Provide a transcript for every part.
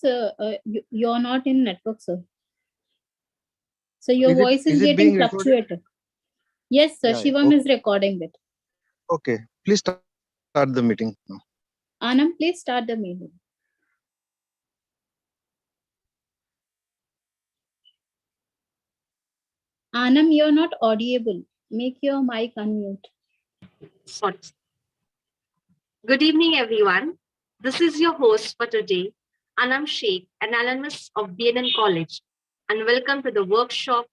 you're not in network, sir. So your voice is getting fluctuated. Yes, sir. Yeah, Shivam is recording it. Okay, please start the meeting now. Anam, please start the meeting. Anam, you're not audible. Make your mic unmute. Sorry. Good evening, everyone. This is your host for today, Anam Sheikh, an alumnus of B.N.N.College, and welcome to the workshop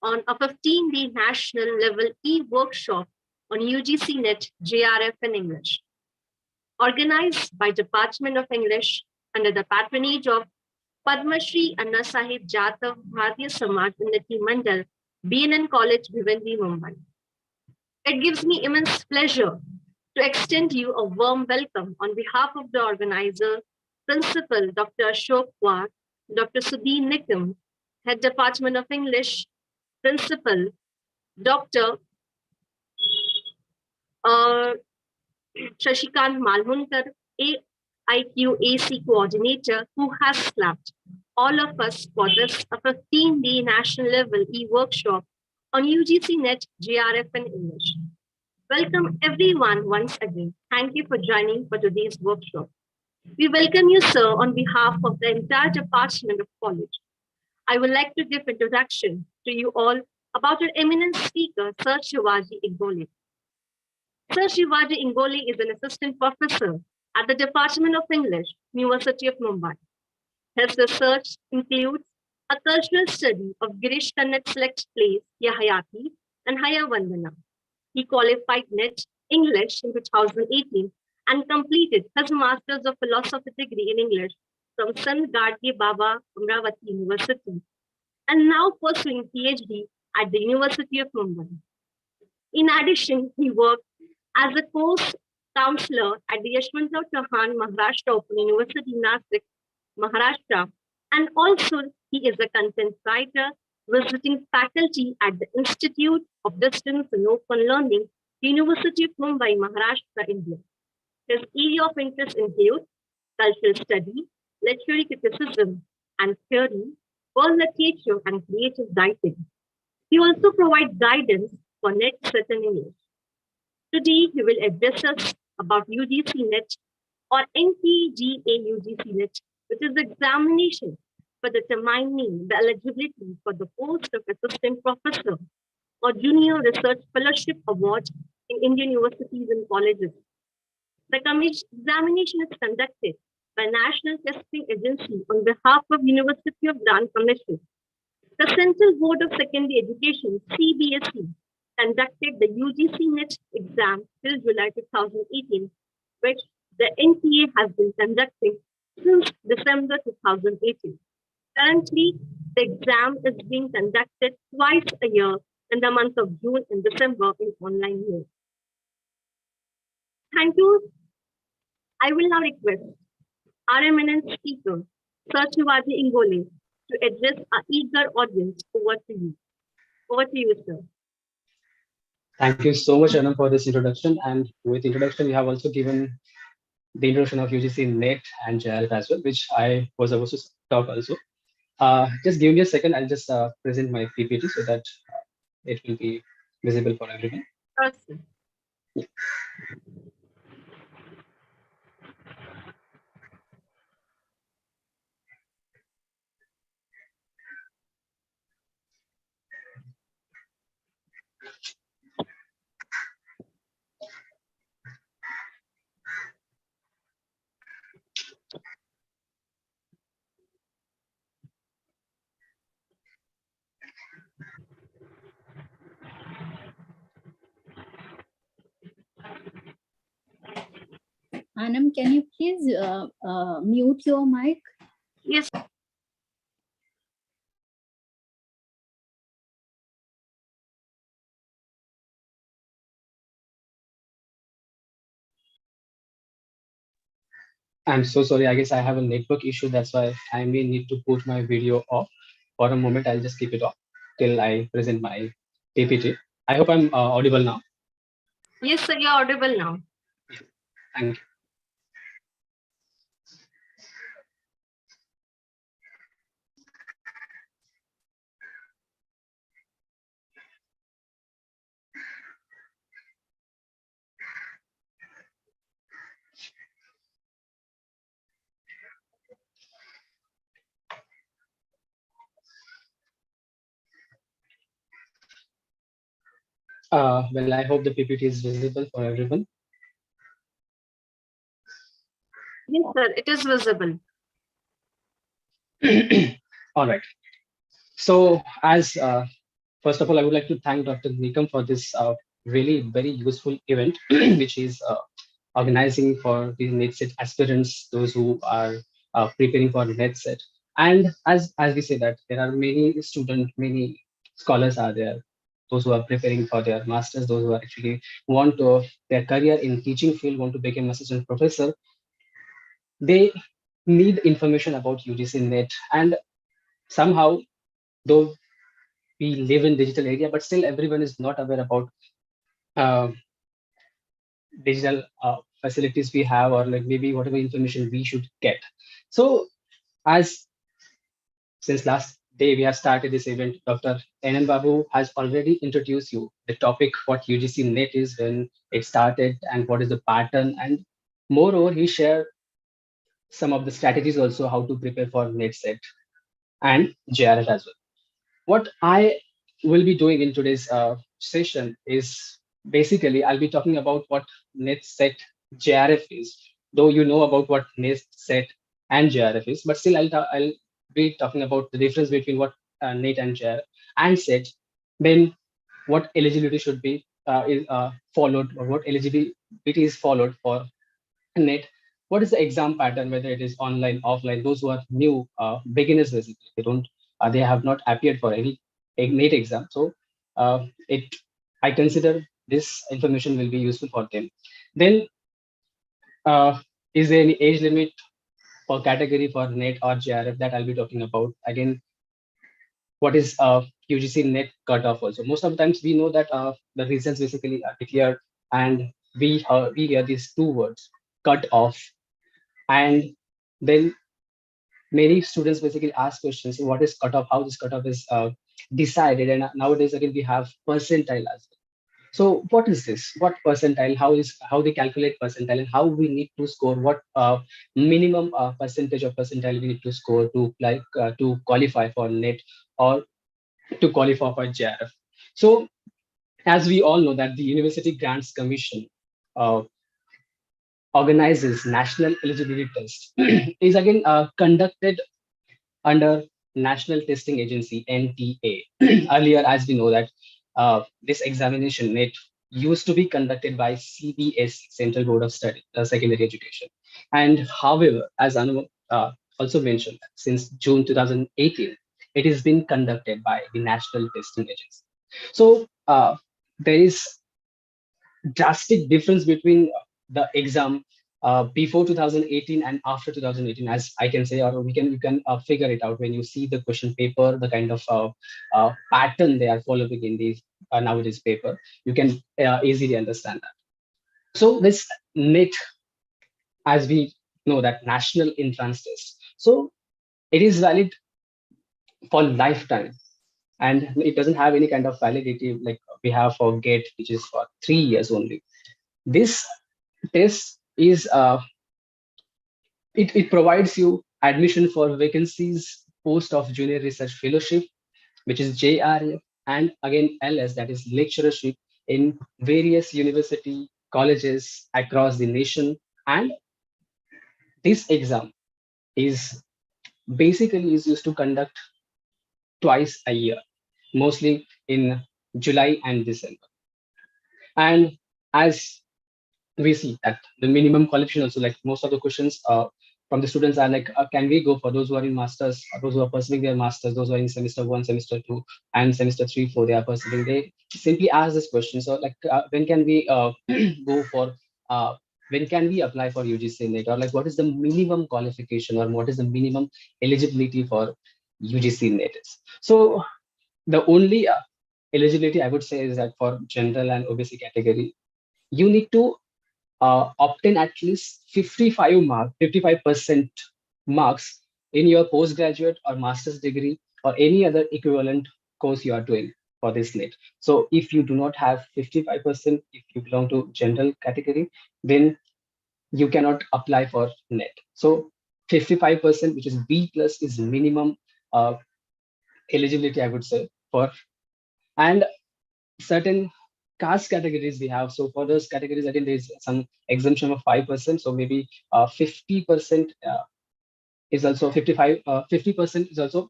on a 15-day national level e-workshop on UGC Net, Jrf and English. Organized by Department of English under the patronage of Padma Shri Anna Sahib Jatav Bharatiya Samaj Unnati Mandal, B.N.N.College, Bhiwandi, Mumbai. It gives me immense pleasure to extend you a warm welcome on behalf of the organizer, Principal Dr. Ashok Kwar, Dr. Sudhi Nikam, Head Department of English, Principal Dr. Shashikant Malhunkar, AIQAC Coordinator, who has slapped all of us for this a 15-day national level e-workshop on UGC Net, Jrf and English. Welcome everyone once again. Thank you for joining for today's workshop. We welcome you, sir, on behalf of the entire department of college. I would like to give introduction to you all about our eminent speaker, Sir Shivaji Ingole. Sir Shivaji Ingole is an assistant professor at the Department of English, University of Mumbai. His research includes a cultural study of Girish Karnad's select plays Ya Hayati and Haya Vandana. He qualified Net English in 2018 and completed his Masters of Philosophy degree in English from Sant Gadge Baba Amravati University and now pursuing PhD at the University of Mumbai. In addition, he worked as a course counselor at the Yashwantrao Chauhan Maharashtra Open University, Nasik, Maharashtra, and also he is a content writer, visiting faculty at the Institute of Distance and Open Learning, University of Mumbai, Maharashtra, India. His area of interest include cultural study, literary criticism and theory, world literature, and creative writing. He also provides guidance for Net, Set and English. Today, he will address us about UGC Net or NTGA UGC Net, which is the examination for determining the eligibility for the post of assistant professor or junior research fellowship award in Indian universities and colleges. The examination is conducted by National Testing Agency on behalf of University of Grant Commission. The Central Board of Secondary Education, CBSE, conducted the UGC Net exam till July 2018, which the NTA has been conducting since December 2018. Currently, the exam is being conducted twice a year in the month of June and December in online mode. Thank you. I will now request our eminent speaker, Sir Shivaji Ingole, to address our eager audience. Over to you. Over to you, sir. Thank you so much, Anam, for this introduction. And with introduction, you have also given the introduction of UGC Net and Jrf as well, which I was supposed to talk also. Just give me a second. I'll just present my PPT so that it will be visible for everyone. Awesome. Yeah. Anam, can you please mute your mic? Yes. I'm so sorry. I guess I have a network issue. That's why I may need to put my video off for a moment. I'll just keep it off till I present my PPT. I hope I'm audible now. Yes, sir, you're audible now. Thank you. Well, I hope the PPT is visible for everyone. Yes, sir, it is visible. All right. So as first of all, I would like to thank Dr. Nikam for this really very useful event, which is organizing for the NetSet aspirants, those who are preparing for NetSet. And as we say that there are many students, many scholars are there, those who are preparing for their masters, those who are actually want to their career in teaching field, want to become assistant professor. They need information about UGC Net, and somehow, though we live in digital area, but still everyone is not aware about uh, digital facilities we have, or like maybe whatever information we should get. So as since last day we have started this event, Dr. N. Babu has already introduced you the topic, what UGC Net is, when it started, and what is the pattern. And moreover, he shared some of the strategies also how to prepare for NetSet and Jrf as well. What I will be doing in today's session is basically I'll be talking about what NetSet Jrf is. Though you know about what NetSet and Jrf is, but still I'll be talking about the difference between what Net and Jrf and Set. Then what eligibility should be followed, or what eligibility is followed for Net. What is the exam pattern, whether it is online, offline? Those who are new, beginners basically, they have not appeared for any NET exam. So it, I consider this information will be useful for them. Then, is there any age limit for category for NET or Jrf that I'll be talking about? Again, what is UGC Net Cutoff also? Most of the times we know that the results basically are declared, and we hear these two words, cut off. And then many students basically ask questions, what is cutoff, how this cutoff is decided. And nowadays again we have percentile as well. So what is this, what percentile, how they calculate percentile, and how we need to score, what minimum percentage of percentile we need to score to to qualify for Net or to qualify for Jrf. So as we all know that the University Grants Commission uh, organizes national eligibility test is again conducted under National Testing Agency (NTA). Earlier, as we know that this examination NET used to be conducted by CBS, Central Board of Study, Secondary Education. And however, as Anu also mentioned, since June 2018, it has been conducted by the National Testing Agency. So there is drastic difference between the exam before 2018 and after 2018, as I can say, or you can figure it out when you see the question paper, the kind of pattern they are following in these nowadays paper. You can easily understand that. So this NET, as we know, that national entrance test, so it is valid for lifetime, and it doesn't have any kind of validity like we have for GATE, which is for 3 years only. This test is it provides you admission for vacancies post of junior research fellowship, which is JRF, and again LS, that is lecturership in various university colleges across the nation. And this exam is basically is used to conduct twice a year, mostly in July and December. And as we see that the minimum qualification also, like most of the questions from the students are like, can we go for those who are in masters, or those who are pursuing their masters, those who are in semester 1, semester 2, and semester 3, 4, they are pursuing, they simply ask this question. So like, when can we go for when can we apply for UGC Net, or like what is the minimum qualification, or what is the minimum eligibility for UGC Net is. So the only eligibility I would say is that for general and OBC category, you need to obtain at least 55% marks in your postgraduate or master's degree, or any other equivalent course you are doing for this NET. So if you do not have 55%, if you belong to general category, then you cannot apply for NET. So 55%, which is B plus, is minimum eligibility, I would say, for. And certain caste categories we have. So for those categories, I think there's some exemption of 5%. So maybe 50% is also 50% is also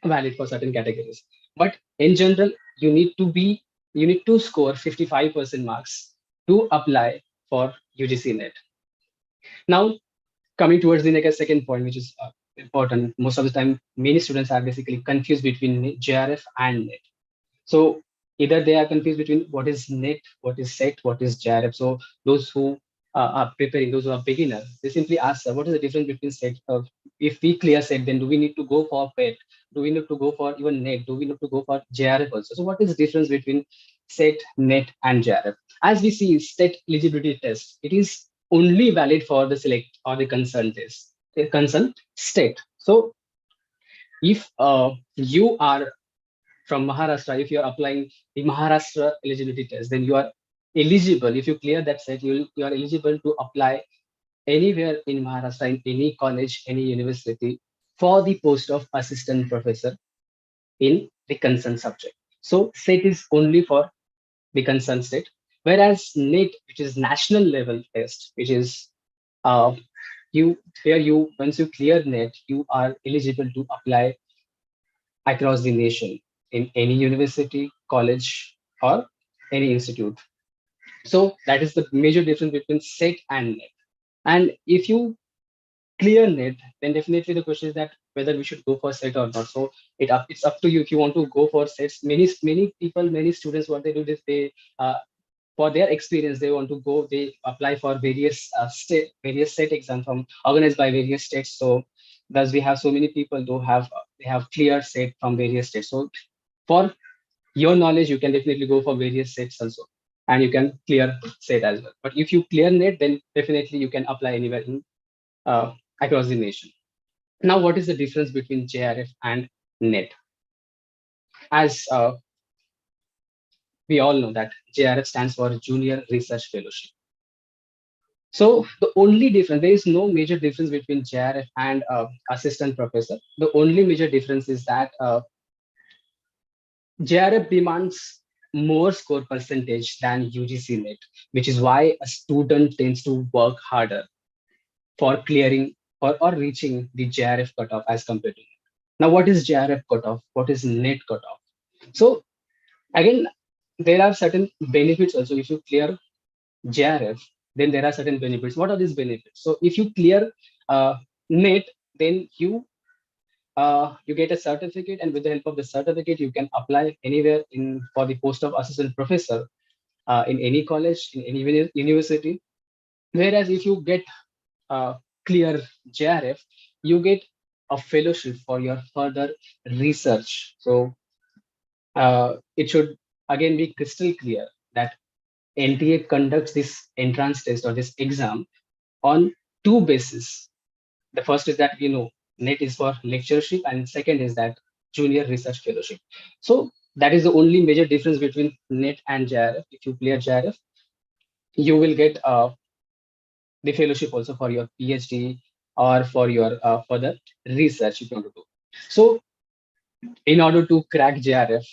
valid for certain categories. But in general, you need to score 55% marks to apply for UGC Net. Now, coming towards the next second point, which is important. Most of the time, many students are basically confused between Jrf and Net. So either they are confused between what is Net, what is Set, what is Jrf. So those who are preparing, those who are beginners, they simply ask, what is the difference between Set? If we clear Set, then do we need to go for PET? Do we need to go for even Net? Do we need to go for Jrf also? So what is the difference between Set, Net, and Jrf? As we see, Set eligibility test, it is only valid for the select or the concerned test, the concerned state. So if you are from Maharashtra, if you are applying the Maharashtra eligibility test, then you are eligible. If you clear that set, you are eligible to apply anywhere in Maharashtra, in any college, any university, for the post of assistant professor in the concerned subject. So set is only for the concerned state, whereas NET, which is national level test, which is uh, you once you clear NET, you are eligible to apply across the nation in any university, college, or any institute. So that is the major difference between SET and NET. And if you clear NET, then definitely the question is that whether we should go for SET or not. So it's up to you if you want to go for SETs. Many people, many students, what they do is they for their experience, they want to go, they apply for various various set exams from organized by various states. So thus we have so many people who have they have clear set from various states. So for your knowledge, you can definitely go for various sets also, and you can clear set as well. But if you clear net, then definitely you can apply anywhere in across the nation. Now, what is the difference between JRF and net? As we all know that JRF stands for Junior Research Fellowship. So the only difference, there is no major difference between JRF and assistant professor. The only major difference is that JRF demands more score percentage than UGC Net, which is why a student tends to work harder for clearing or reaching the JRF cutoff as compared to net. Now, what is JRF cutoff? What is net cutoff? So again, there are certain benefits also. If you clear JRF, then there are certain benefits. What are these benefits? So if you clear net, then you get a certificate, and with the help of the certificate, you can apply anywhere in for the post of assistant professor in any college, in any university. Whereas if you get clear JRF, you get a fellowship for your further research. So it should again be crystal clear that NTA conducts this entrance test or this exam on two bases. The first is that net is for lectureship, and second is that junior research fellowship. So that is the only major difference between net and JRF. If you clear JRF, you will get the fellowship also for your PhD or for your further research if you want to do. So in order to crack JRF,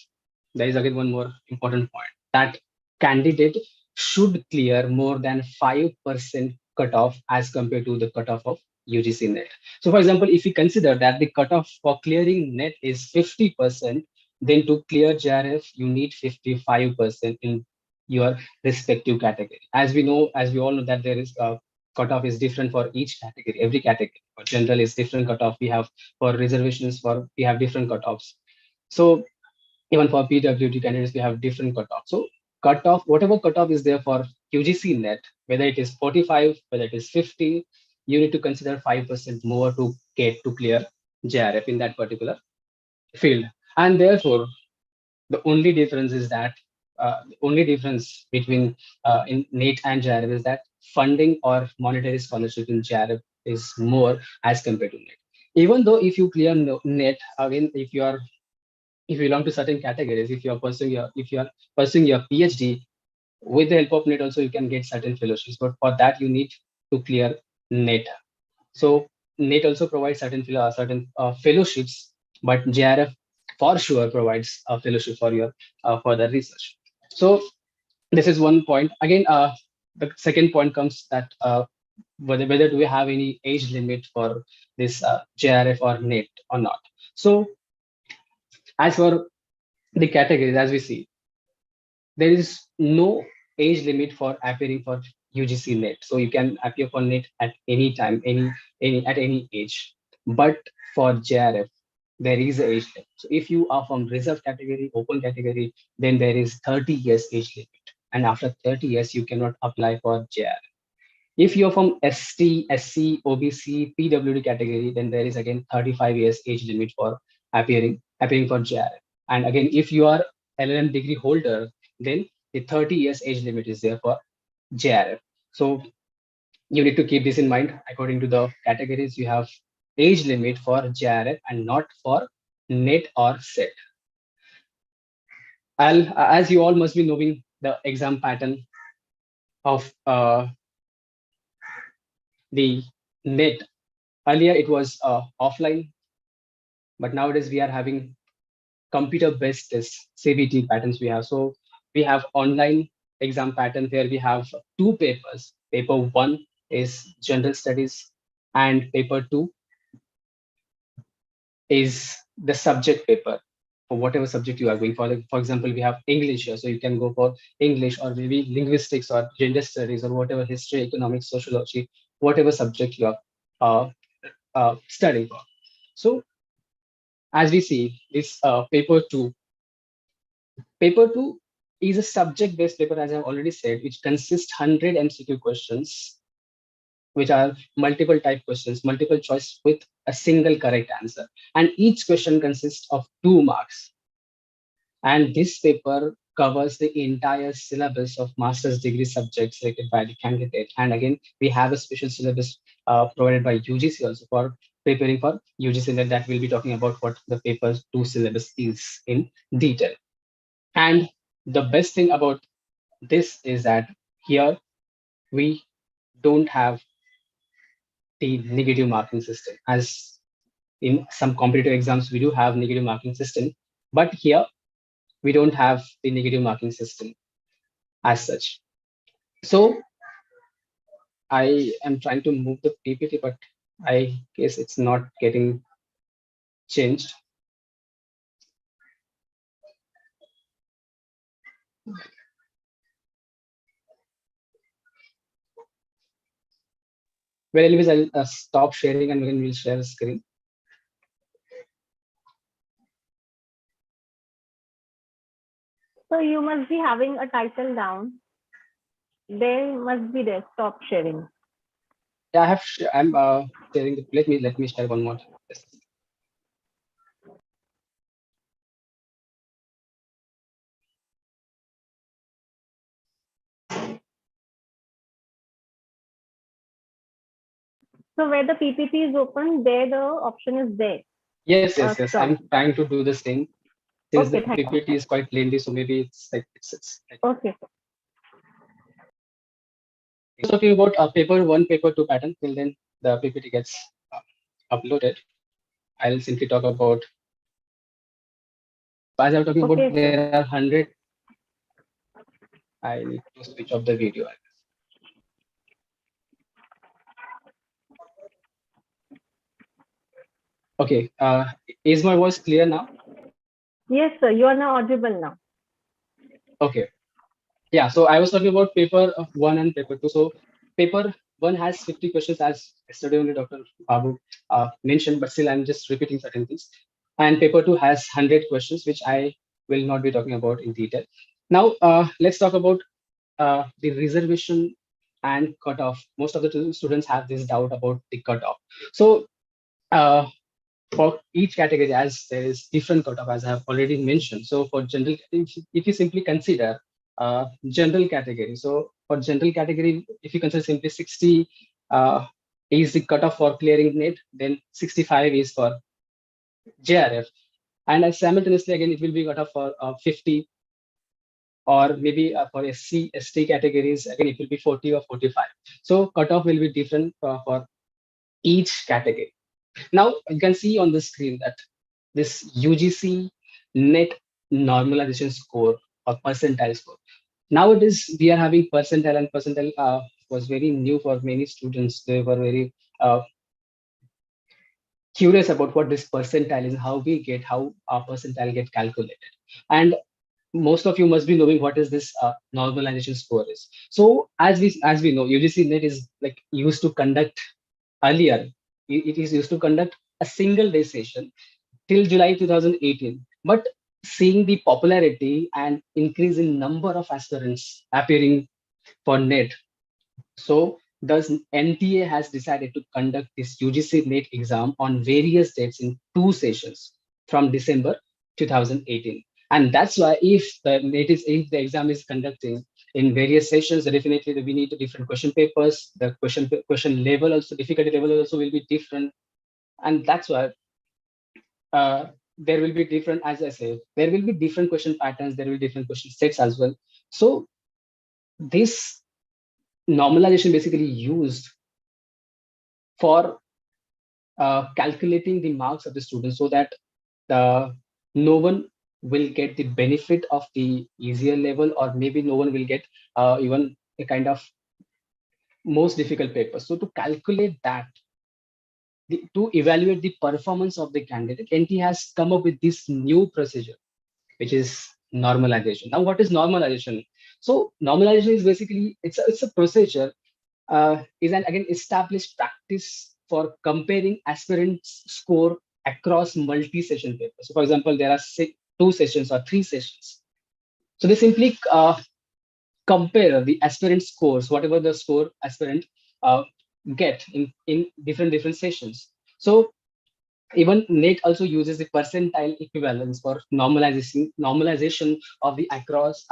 there is again one more important point, that candidate should clear more than 5% cutoff as compared to the cutoff of UGC net. So for example, if we consider that the cutoff for clearing net is 50%, then to clear JRF, you need 55% in your respective category. As we know, as we all know that there is cutoff is different for each category, every category. For general is different cutoff. We have for reservations, we have different cutoffs. So even for PWD candidates, we have different cutoff. So cutoff, whatever cutoff is there for UGC net, whether it is 45, whether it is 50, you need to consider 5% more to get to clear JRF in that particular field. And therefore, the only difference is that the only difference between in NET and JRF is that funding or monetary scholarship in JRF is more as compared to NET. Even though if you clear NET, again, if you belong to certain categories, if you are pursuing your PhD, with the help of NET also you can get certain fellowships, but for that you need to clear NET. So NET also provides certain fellowships, but JRF for sure provides a fellowship for your further research. So This is one point. Again, the second point comes that whether do we have any age limit for this Jrf or net or not. So as for the categories, as we see, there is no age limit for appearing for UGC net. So you can appear for net at any time, at any age. But for Jrf, there is an age limit. So if you are from reserve category, open category, then there is 30 years age limit. And after 30 years, you cannot apply for Jrf. If you're from ST, SC, OBC, PWD category, then there is again 35 years age limit for appearing for Jrf. And again, if you are LLM degree holder, then the 30 years age limit is there for Jrf. So you need to keep this in mind. According to the categories, you have age limit for Jrf and not for net or set. As you all must be knowing the exam pattern of the net. Earlier it was offline, but nowadays we are having computer-based tests, CBT patterns we have. So we have online exam pattern where we have two papers. Paper 1 is general studies and paper 2 is the subject paper for whatever subject you are going for. Like, for example, we have English here, so you can go for English or maybe linguistics or gender studies or whatever, history, economics, sociology, whatever subject you are studying for. So as we see, this paper 2 is a subject-based paper, as I've already said, which consists 100 MCQ questions, which are multiple type questions, multiple choice with a single correct answer. And each question consists of 2 marks. And this paper covers the entire syllabus of master's degree subjects selected by the candidate. And again, we have a special syllabus provided by UGC also for preparing for UGC Net, that we'll be talking about what the paper 2 syllabus is in detail. And the best thing about this is that here we don't have the negative marking system. As in some competitive exams, we do have negative marking system, but here we don't have the negative marking system as such. So I am trying to move the PPT, but I guess it's not getting changed. Well, anyways, I'll stop sharing and then we'll share the screen. So you must be having a title down. There must be there. Stop sharing. Yeah, I'm sharing the. Let me share one more time. So where the PPT is open, there the option is there. Yes. I'm trying to do the same. Since Okay, the PPT is quite lengthy, so maybe it's like it's like, okay. talking about paper 1, paper 2 pattern. Till then, the PPT gets uploaded. I'll simply talk about. As I'm talking about, there are 100. I need to switch off the video. Okay. Is my voice clear now? Yes, sir. You are now audible now. Okay. Yeah. So I was talking about paper 1 and paper 2. So paper 1 has 50 questions, as yesterday only Dr. Babu mentioned, but still I'm just repeating certain things. And paper 2 has 100 questions, which I will not be talking about in detail. Now, let's talk about the reservation and cutoff. Most of the students have this doubt about the cutoff. So for each category, as there is different cutoff, as I have already mentioned. So for general, if you simply consider general category, so for general category, if you consider simply 60 is the cutoff for clearing net, then 65 is for Jrf, and simultaneously again it will be cutoff for 50, or maybe for SC, ST categories, again it will be 40 or 45. So cutoff will be different for each category. Now you can see on the screen that this UGC net normalization score or percentile score. Nowadays, we are having percentile, and percentile was very new for many students. They were very curious about what this percentile is, how our percentile get calculated. And most of you must be knowing what is this normalization score is. So as we know, UGC Net is like used to conduct earlier. It is used to conduct a single day session till July 2018. But seeing the popularity and increase in number of aspirants appearing for NET, so thus NTA has decided to conduct this UGC NET exam on various dates in 2 sessions from December 2018. And that's why if the exam is conducting in various sessions, definitely we need different question papers. The question level also, difficulty level also will be different. And that's why there will be different, as I said, there will be different question patterns, there will be different question sets as well. So this normalization basically used for calculating the marks of the students so that no one will get the benefit of the easier level, or maybe no one will get even a kind of most difficult paper. So to calculate that, to evaluate the performance of the candidate, NT has come up with this new procedure, which is normalization. Now, what is normalization? So normalization is basically, it's a procedure, is an again established practice for comparing aspirants' score across multi-session papers. So for example, there are 2 sessions or 3 sessions. So they simply compare the aspirant scores, whatever the score aspirant get in different sessions. So even NET also uses the percentile equivalence for normalization of the across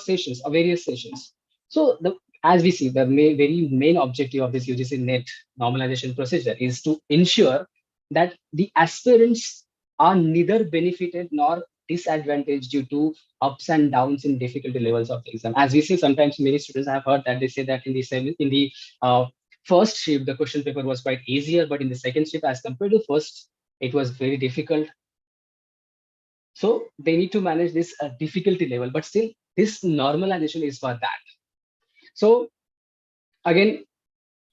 sessions or various sessions. So as we see, the very main objective of this UGC NET normalization procedure is to ensure that the aspirants are neither benefited nor disadvantaged due to ups and downs in difficulty levels of the exam. As we see, sometimes many students have heard that they say that in the first shift, the question paper was quite easier, but in the second shift, as compared to first, it was very difficult. So they need to manage this difficulty level, but still this normalization is for that. So again,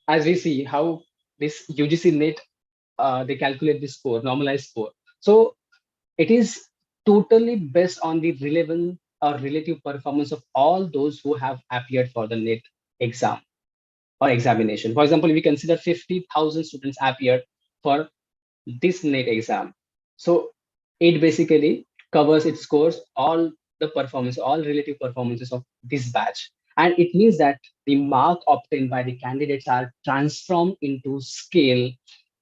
as we see how this UGC NET, they calculate the score, normalized score. So it is totally based on the relevant or relative performance of all those who have appeared for the NET exam or examination. For example, we consider 50,000 students appeared for this NET exam. So it basically covers, it scores all the performance, all relative performances of this batch. And it means that the mark obtained by the candidates are transformed into scale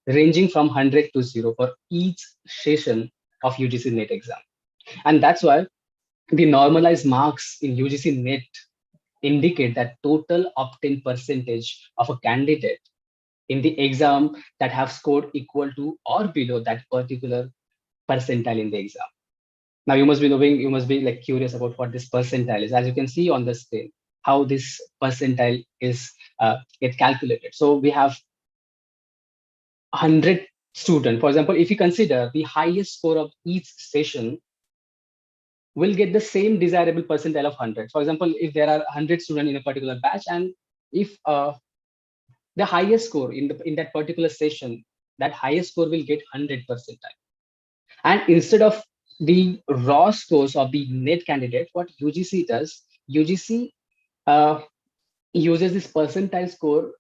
ranging from 100 to 0 for each session of UGC NET exam. And that's why the normalized marks in UGC NET indicate that total obtained percentage of a candidate in the exam that have scored equal to or below that particular percentile in the exam. Now you must be knowing, you must be like curious about what this percentile is. As you can see on the screen, how this percentile is get calculated. So we have 100 students. For example, if you consider the highest score of each session will get the same desirable percentile of 100. For example, if there are 100 students in a particular batch, and if the highest score in that particular session, that highest score will get 100 percentile. And instead of the raw scores of the NET candidate, what UGC does, UGC uses this percentile score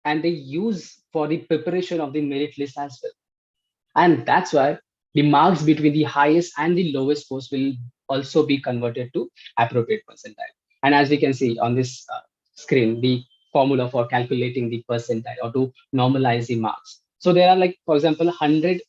and they use for the preparation of the merit list as well. And that's why the marks between the highest and the lowest scores will also be converted to appropriate percentile. And as we can see on this screen, the formula for calculating the percentile or to normalize the marks. So there are, like, for example, 100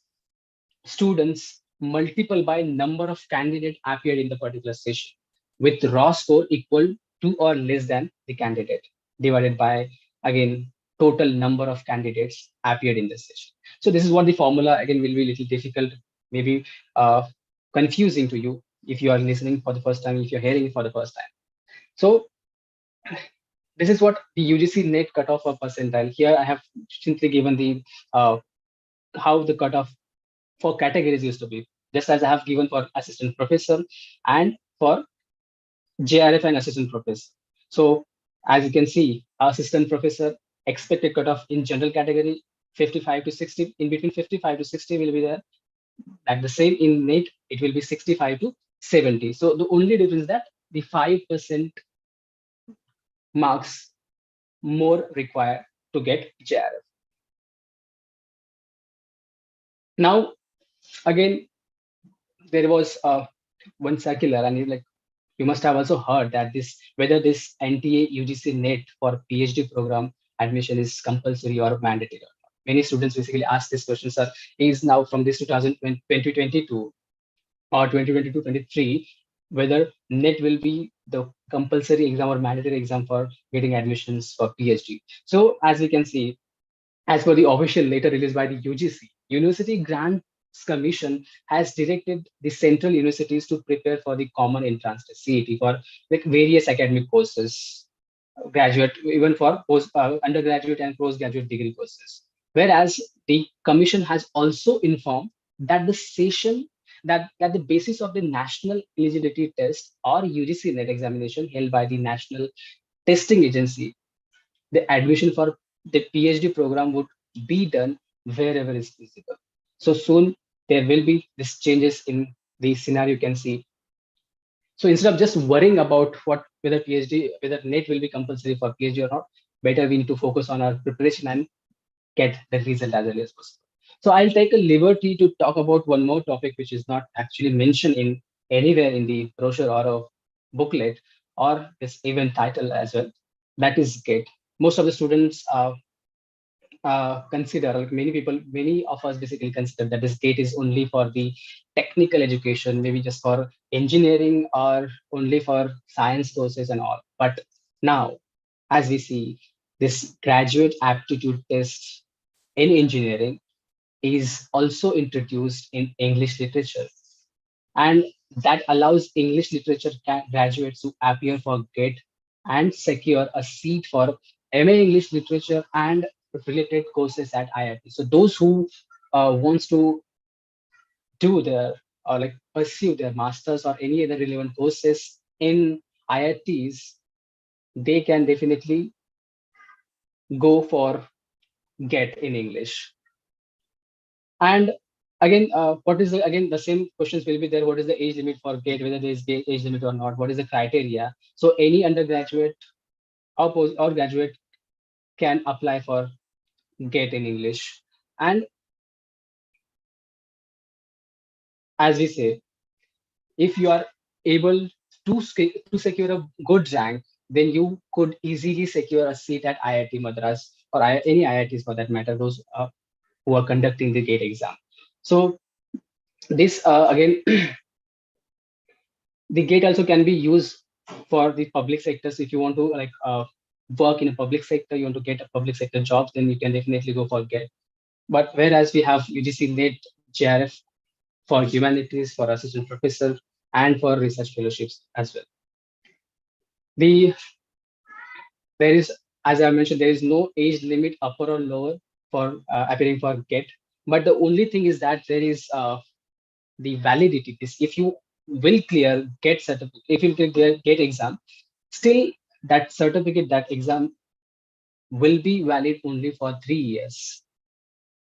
students multiple by number of candidates appeared in the particular session with raw score equal to or less than the candidate divided by, again, total number of candidates appeared in this session. So this is what the formula, again, will be a little difficult, maybe confusing to you if you are listening for the first time, if you're hearing it for the first time. So this is what the UGC NET cutoff for percentile. Here I have simply given the how the cutoff for categories used to be, just as I have given for assistant professor and for Jrf and assistant professor. So as you can see, assistant professor expected cutoff in general category 55 to 60, in between 55 to 60 will be there. Like the same in NET, it will be 65 to 70. So the only difference is that the 5% marks more required to get Jrf. Now, again, there was one circular, and like you must have also heard that this whether this NTA UGC Net for PhD program admission is compulsory or mandatory or not. Many students basically ask this question, sir, is now from this 2022 or 2022-23, whether NET will be the compulsory exam or mandatory exam for getting admissions for PhD. So as we can see, as per the official letter released by the UGC, University Grants Commission has directed the central universities to prepare for the common entrance test CET for like various academic courses, graduate, even for undergraduate and postgraduate degree courses. Whereas the commission has also informed that the session that the basis of the national eligibility test or UGC NET examination held by the National Testing Agency, the admission for the PhD program would be done wherever is feasible. So soon there will be these changes in the scenario you can see. So instead of just worrying about whether NET will be compulsory for PhD or not, better we need to focus on our preparation and get the result as early as possible. So I'll take a liberty to talk about one more topic which is not actually mentioned in anywhere in the brochure or a booklet or this event title as well. That is GATE. Most of the students consider, like many of us basically consider that this GATE is only for the technical education, maybe just for engineering or only for science courses and all. But now, as we see, this graduate aptitude test in engineering is also introduced in English literature. And that allows English literature graduates to appear for GATE and secure a seat for MA English literature and related courses at IIT. So those who wants to do their or like pursue their masters or any other relevant courses in IITs, they can definitely go for GATE in English. And again, what is again the same questions will be there. What is the age limit for GATE? Whether there is age limit or not? What is the criteria? So any undergraduate or graduate can apply for GATE in English. And as we say, if you are able to secure a good rank, then you could easily secure a seat at IIT Madras or any IITs for that matter, those who are conducting the GATE exam. So this again, the GATE also can be used for the public sectors. If you want to like work in a public sector, you want to get a public sector job, then you can definitely go for GATE. But whereas we have UGC NET, Jrf for humanities, for assistant professor, and for research fellowships as well. There is, as I mentioned, there is no age limit upper or lower for appearing for GATE. But the only thing is that there is the validity. If you will clear GATE certificate, if you clear GATE exam, still that certificate, that exam will be valid only for 3 years.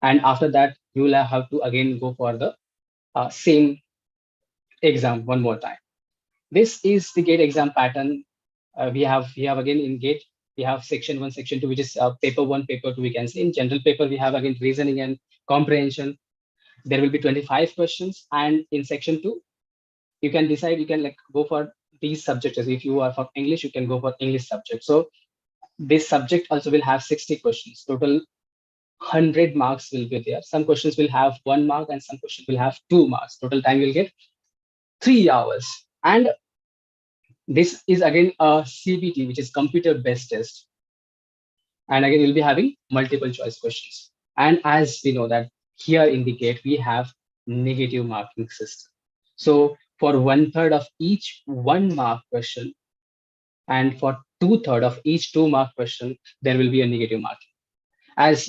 And after that, you will have to again go for the same exam one more time. This is the GATE exam pattern. We have again in GATE, we have section 1, section 2, which is paper 1, paper 2, we can say. In general paper, we have again reasoning and comprehension. There will be 25 questions. And in section 2, you can decide, you can like go for these subjects. If you are for English, you can go for English subject. So this subject also will have 60 questions. Total 100 marks will be there. Some questions will have 1 mark and some questions will have 2 marks. Total time you'll get 3 hours. And this is again a CBT, which is computer-based test. And again, you'll be having multiple choice questions. And as we know that here in the GATE, we have negative marking system. So for 1/3 of each 1 mark question, and for 2/3 of each 2 mark question, there will be a negative marking. As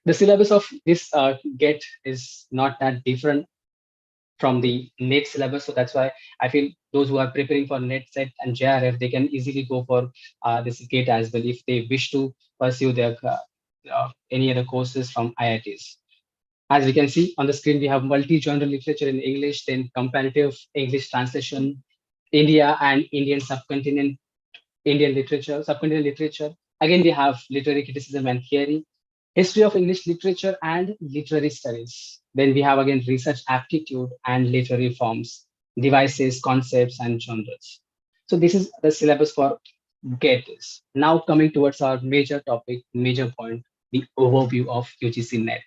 the syllabus of this GATE is not that different from the NET syllabus. So that's why I feel those who are preparing for NET, Set and Jrf, they can easily go for this GATE as well if they wish to pursue their any other courses from IITs. As we can see on the screen, we have multi-genre literature in English, then comparative English translation, India and Indian subcontinent, Indian literature, subcontinent literature. Again, we have literary criticism and theory, history of English literature and literary studies. Then we have again research aptitude and literary forms, devices, concepts, and genres. So this is the syllabus for GATE. Now coming towards our major topic, major point, the overview of UGC Net.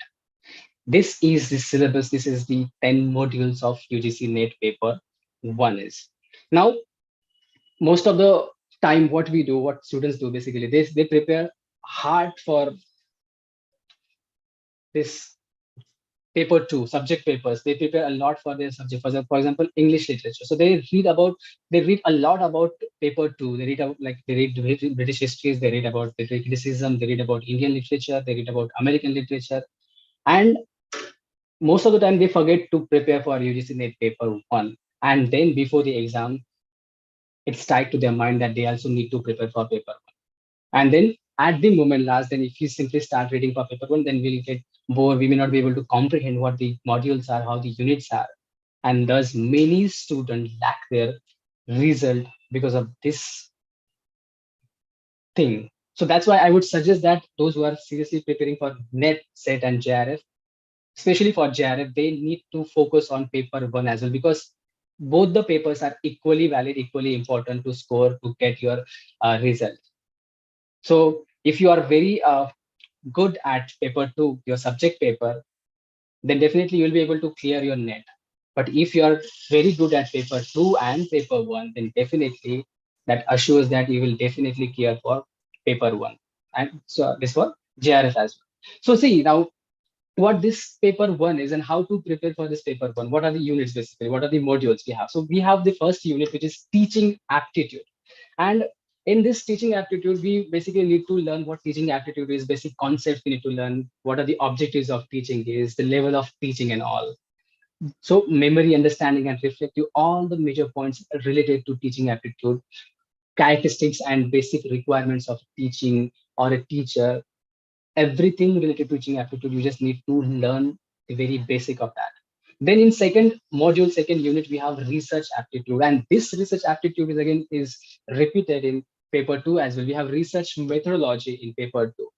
This is the syllabus. This is the 10 modules of UGC Net paper 1 is. Now, most of the time, what we do, what students do basically, they prepare hard for this paper 2, subject papers. They prepare a lot for their subject. For example, English literature. So they read a lot about paper 2. They read about, like, they read British histories. They read about literary criticism. They read about Indian literature. They read about American literature. And most of the time they forget to prepare for UGC Net paper 1. And then before the exam, it's tied to their mind that they also need to prepare for paper 1. And then at the moment last, then if you simply start reading for paper 1, then we'll get bored. We may not be able to comprehend what the modules are, how the units are. And thus many students lack their result because of this thing. So that's why I would suggest that those who are seriously preparing for NET, SET and Jrf, especially for Jrf, they need to focus on paper 1 as well, because both the papers are equally valid, equally important to score to get your result. So if you are very good at paper 2, your subject paper, then definitely you'll be able to clear your net. But if you are very good at paper 2 and paper 1, then definitely that assures that you will definitely clear for paper 1. And so this for Jrf as well. So see now, what this paper 1 is and how to prepare for this paper 1. What are the units basically? What are the modules we have? So we have the first unit, which is teaching aptitude. And in this teaching aptitude, we basically need to learn what teaching aptitude is, basic concepts we need to learn, what are the objectives of teaching is, the level of teaching and all. So memory, understanding, and reflective, all the major points related to teaching aptitude, characteristics and basic requirements of teaching or a teacher, everything related to teaching aptitude, you just need to learn the very basic of that. Then in second module, second unit, we have research aptitude. And this research aptitude is again is repeated in paper 2 as well. We have research methodology in paper 2.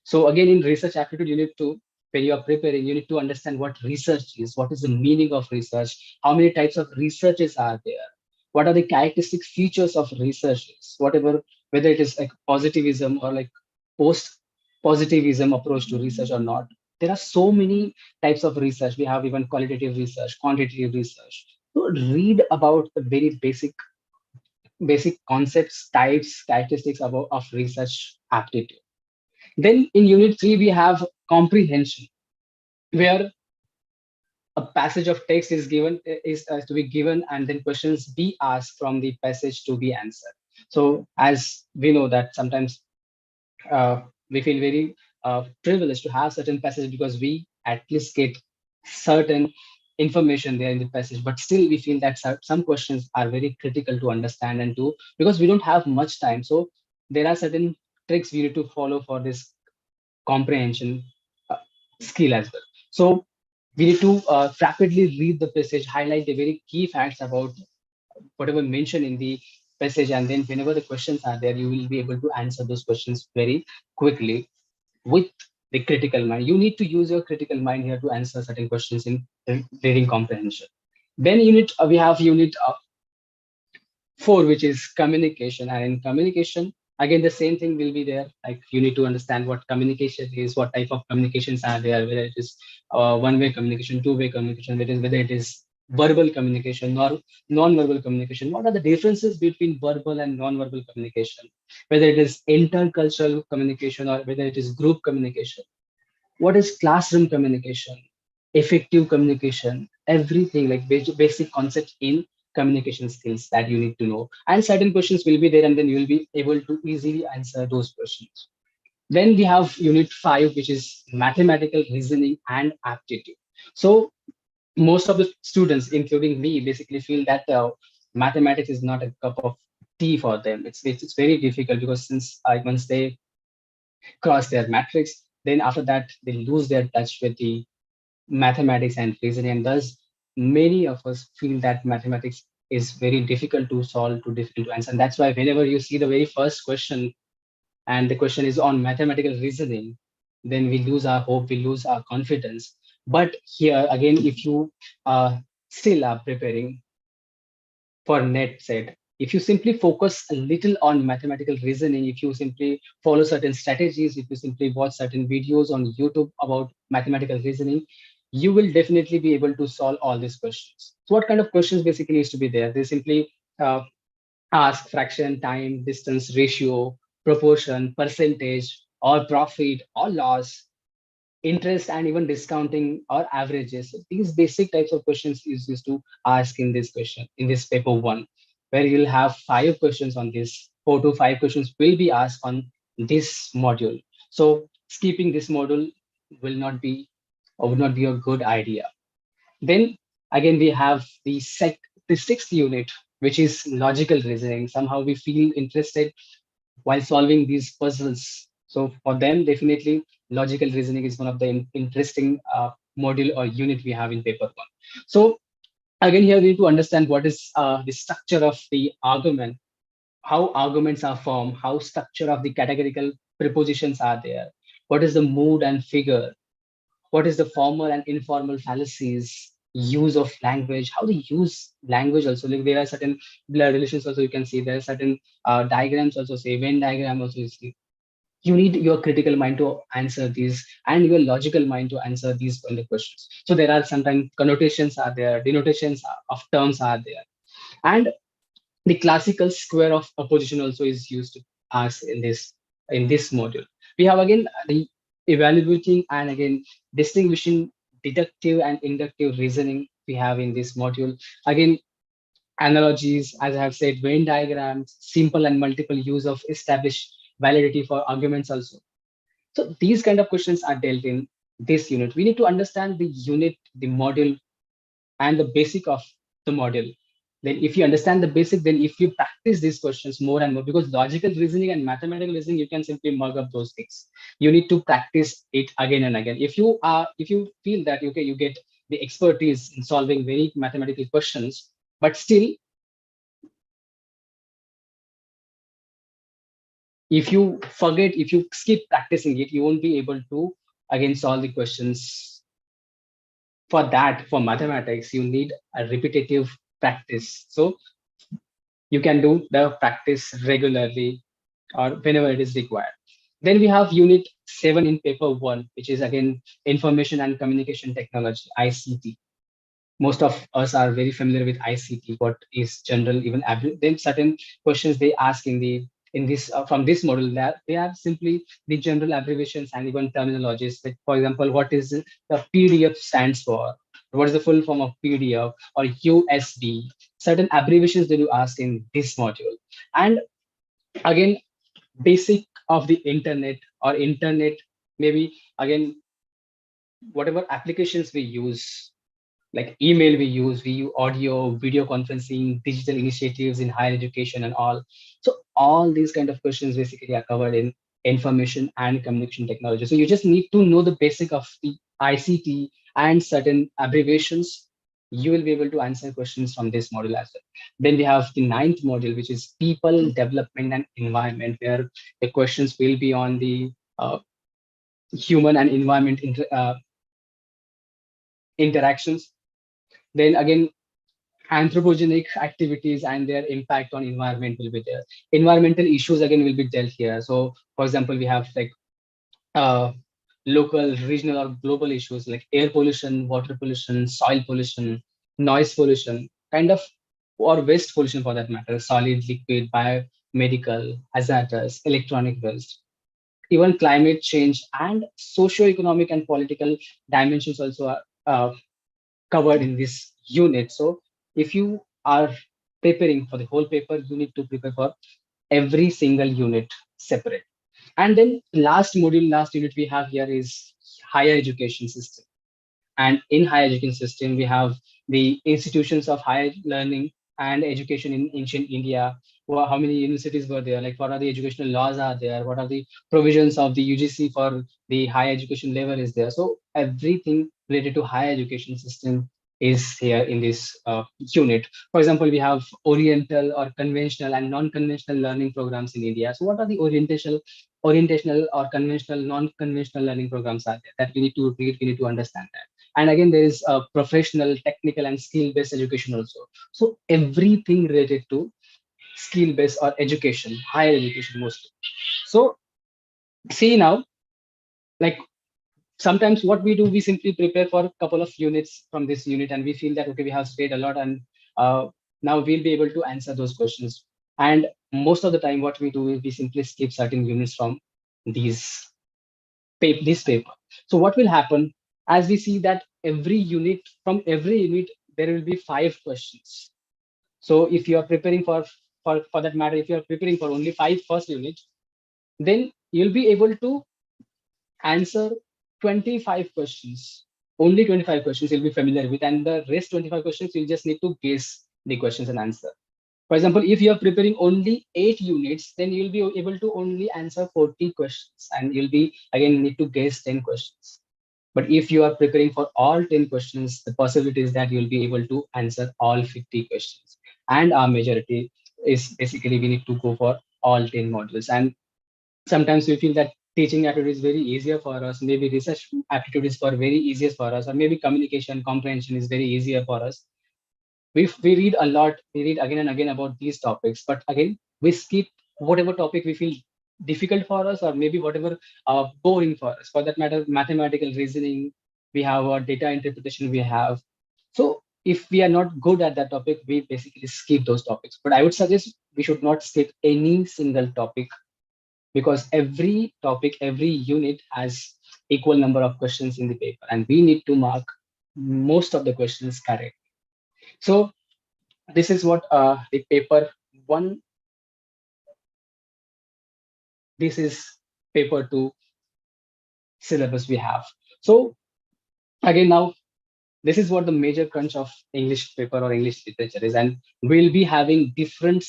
So again, in research aptitude, you need to, when you are preparing, you need to understand what research is, what is the meaning of research, how many types of researches are there, what are the characteristic features of researches, whatever, whether it is like positivism or like post-positivism approach to research or not. There are so many types of research. We have even qualitative research, quantitative research. So read about the very basic concepts, types, characteristics of research aptitude. Then in unit 3, we have comprehension, where a passage of text is given, is to be given, and then questions be asked from the passage to be answered. So as we know that sometimes we feel very privileged to have certain passages because we at least get certain information there in the passage, but still we feel that some questions are very critical to understand and to, because we don't have much time. So there are certain tricks we need to follow for this comprehension skill as well. So we need to rapidly read the passage, highlight the very key facts about whatever mentioned in the passage, and then whenever the questions are there, you will be able to answer those questions very quickly with the critical mind. You need to use your critical mind here to answer certain questions in reading comprehension. Then we have unit 4, which is communication. And in communication, again, the same thing will be there. Like you need to understand what communication is, what type of communications are there, whether it is one-way communication, two-way communication, whether it is verbal communication or non-verbal communication. What are the differences between verbal and non-verbal communication? Whether it is intercultural communication or whether it is group communication. What is classroom communication? Effective communication, everything like basic concepts in communication skills that you need to know. And certain questions will be there, and then you will be able to easily answer those questions. Then we have unit 5, which is mathematical reasoning and aptitude. So most of the students, including me, basically feel that mathematics is not a cup of tea for them. It's very difficult because since once they cross their matrix, then after that they lose their touch with the mathematics and reasoning, and thus many of us feel that mathematics is very difficult to solve, too difficult to answer. And that's why whenever you see the very first question and the question is on mathematical reasoning, then we lose our hope, we lose our confidence. But here again, if you still are preparing for net set, if you simply focus a little on mathematical reasoning, if you simply follow certain strategies, if you simply watch certain videos on YouTube about mathematical reasoning, you will definitely be able to solve all these questions. So what kind of questions basically needs to be there? They simply ask fraction, time, distance, ratio, proportion, percentage, or profit, or loss, interest, and even discounting or averages. So these basic types of questions is used to ask in this question, in this paper one, where you'll have 5 questions on this. 4 to 5 questions will be asked on this module. So skipping this module will not be or would not be a good idea. Then again, we have the sixth unit, which is logical reasoning. Somehow we feel interested while solving these puzzles. So for them, definitely logical reasoning is one of the interesting module or unit we have in paper one. So again, here we need to understand what is the structure of the argument, how arguments are formed, how structure of the categorical prepositions are there, what is the mood and figure, what is the formal and informal fallacies, use of language, how they use language also. Like there are certain blood relations also you can see. There are certain diagrams also say, Venn diagram also you see. You need your critical mind to answer these and your logical mind to answer these kind of questions. So there are sometimes connotations are there, denotations of terms are there. And the classical square of opposition also is used to ask in this module. We have again the evaluating and again distinguishing deductive and inductive reasoning we have in this module. Again, analogies, as I have said, Venn diagrams, simple and multiple use of established validity for arguments also. So these kind of questions are dealt in this unit. We need to understand the unit, the module, and the basic of the model. Then if you understand the basic, then if you practice these questions more and more, because logical reasoning and mathematical reasoning, you can simply mug up those things. You need to practice it again and again. If you feel that okay, you get the expertise in solving very mathematical questions, but still, if you forget, if you skip practicing it, you won't be able to again solve the questions. For that, for mathematics, you need a repetitive practice. So you can do the practice regularly or whenever it is required. Then we have unit 7 in paper 1, which is again information and communication technology, ICT. Most of us are very familiar with ICT, what is general, even then certain questions they ask in this from this model, that they are simply the general abbreviations and even terminologies. Like for example, what is the PDF stands for? What is the full form of PDF or USB? Certain abbreviations they do ask in this module. And again, basic of the internet or internet, maybe again, whatever applications we use, like email we use audio, video conferencing, digital initiatives in higher education and all. So all these kind of questions basically are covered in information and communication technology. So you just need to know the basic of the ICT and certain abbreviations. You will be able to answer questions from this module as well. Then we have the 9th module, which is people, development, and environment, where the questions will be on the human and environment interactions. Then again, anthropogenic activities and their impact on environment will be there. Environmental issues again will be dealt here. So for example, we have like local, regional, or global issues like air pollution, water pollution, soil pollution, noise pollution, kind of, or waste pollution for that matter, solid, liquid, biomedical, hazardous, electronic waste. Even climate change and socio-economic and political dimensions also are covered in this unit. So if you are preparing for the whole paper, you need to prepare for every single unit separate. And then last module, last unit we have here is higher education system. And in higher education system, we have the institutions of higher learning and education in ancient India. How many universities were there? Like, what are the educational laws are there? What are the provisions of the UGC for the higher education level is there? So everything related to higher education system is here in this unit. For example, we have oriental or conventional and non-conventional learning programs in India. So what are the orientational or conventional, non-conventional learning programs are there that we need to read, we need to understand that. And again, there is a professional, technical, and skill-based education also. So everything related to skill-based or education, higher education mostly. So see now, like sometimes what we do, we simply prepare for a couple of units from this unit, and we feel that, okay, we have studied a lot, and now we'll be able to answer those questions. And most of the time, what we do is we simply skip certain units from these this paper. So what will happen, as we see that from every unit, there will be 5 questions. So if you are preparing for that matter, if you are preparing for only 5 first unit, then you'll be able to answer 25 questions. Only 25 questions you'll be familiar with, and the rest 25 questions you just need to guess the questions and answer. For example, if you are preparing only 8 units, then you'll be able to only answer 40 questions, and you'll be again need to guess 10 questions. But if you are preparing for all 10 questions, the possibility is that you'll be able to answer all 50 questions. And our majority is basically we need to go for all 10 modules. And sometimes we feel that teaching aptitude is very easier for us. Maybe research aptitude is for very easiest for us, or maybe communication comprehension is very easier for us. We read a lot, we read again and again about these topics, but again we skip whatever topic we feel difficult for us, or maybe whatever boring for us. For that matter, mathematical reasoning, we have our data interpretation we have. So if we are not good at that topic, we basically skip those topics. But I would suggest we should not skip any single topic, because every topic, every unit has equal number of questions in the paper, and we need to mark most of the questions correct. So this is what the paper 1, this is paper 2 syllabus we have. So again, now this is what the major crunch of English paper or English literature is, and we'll be having different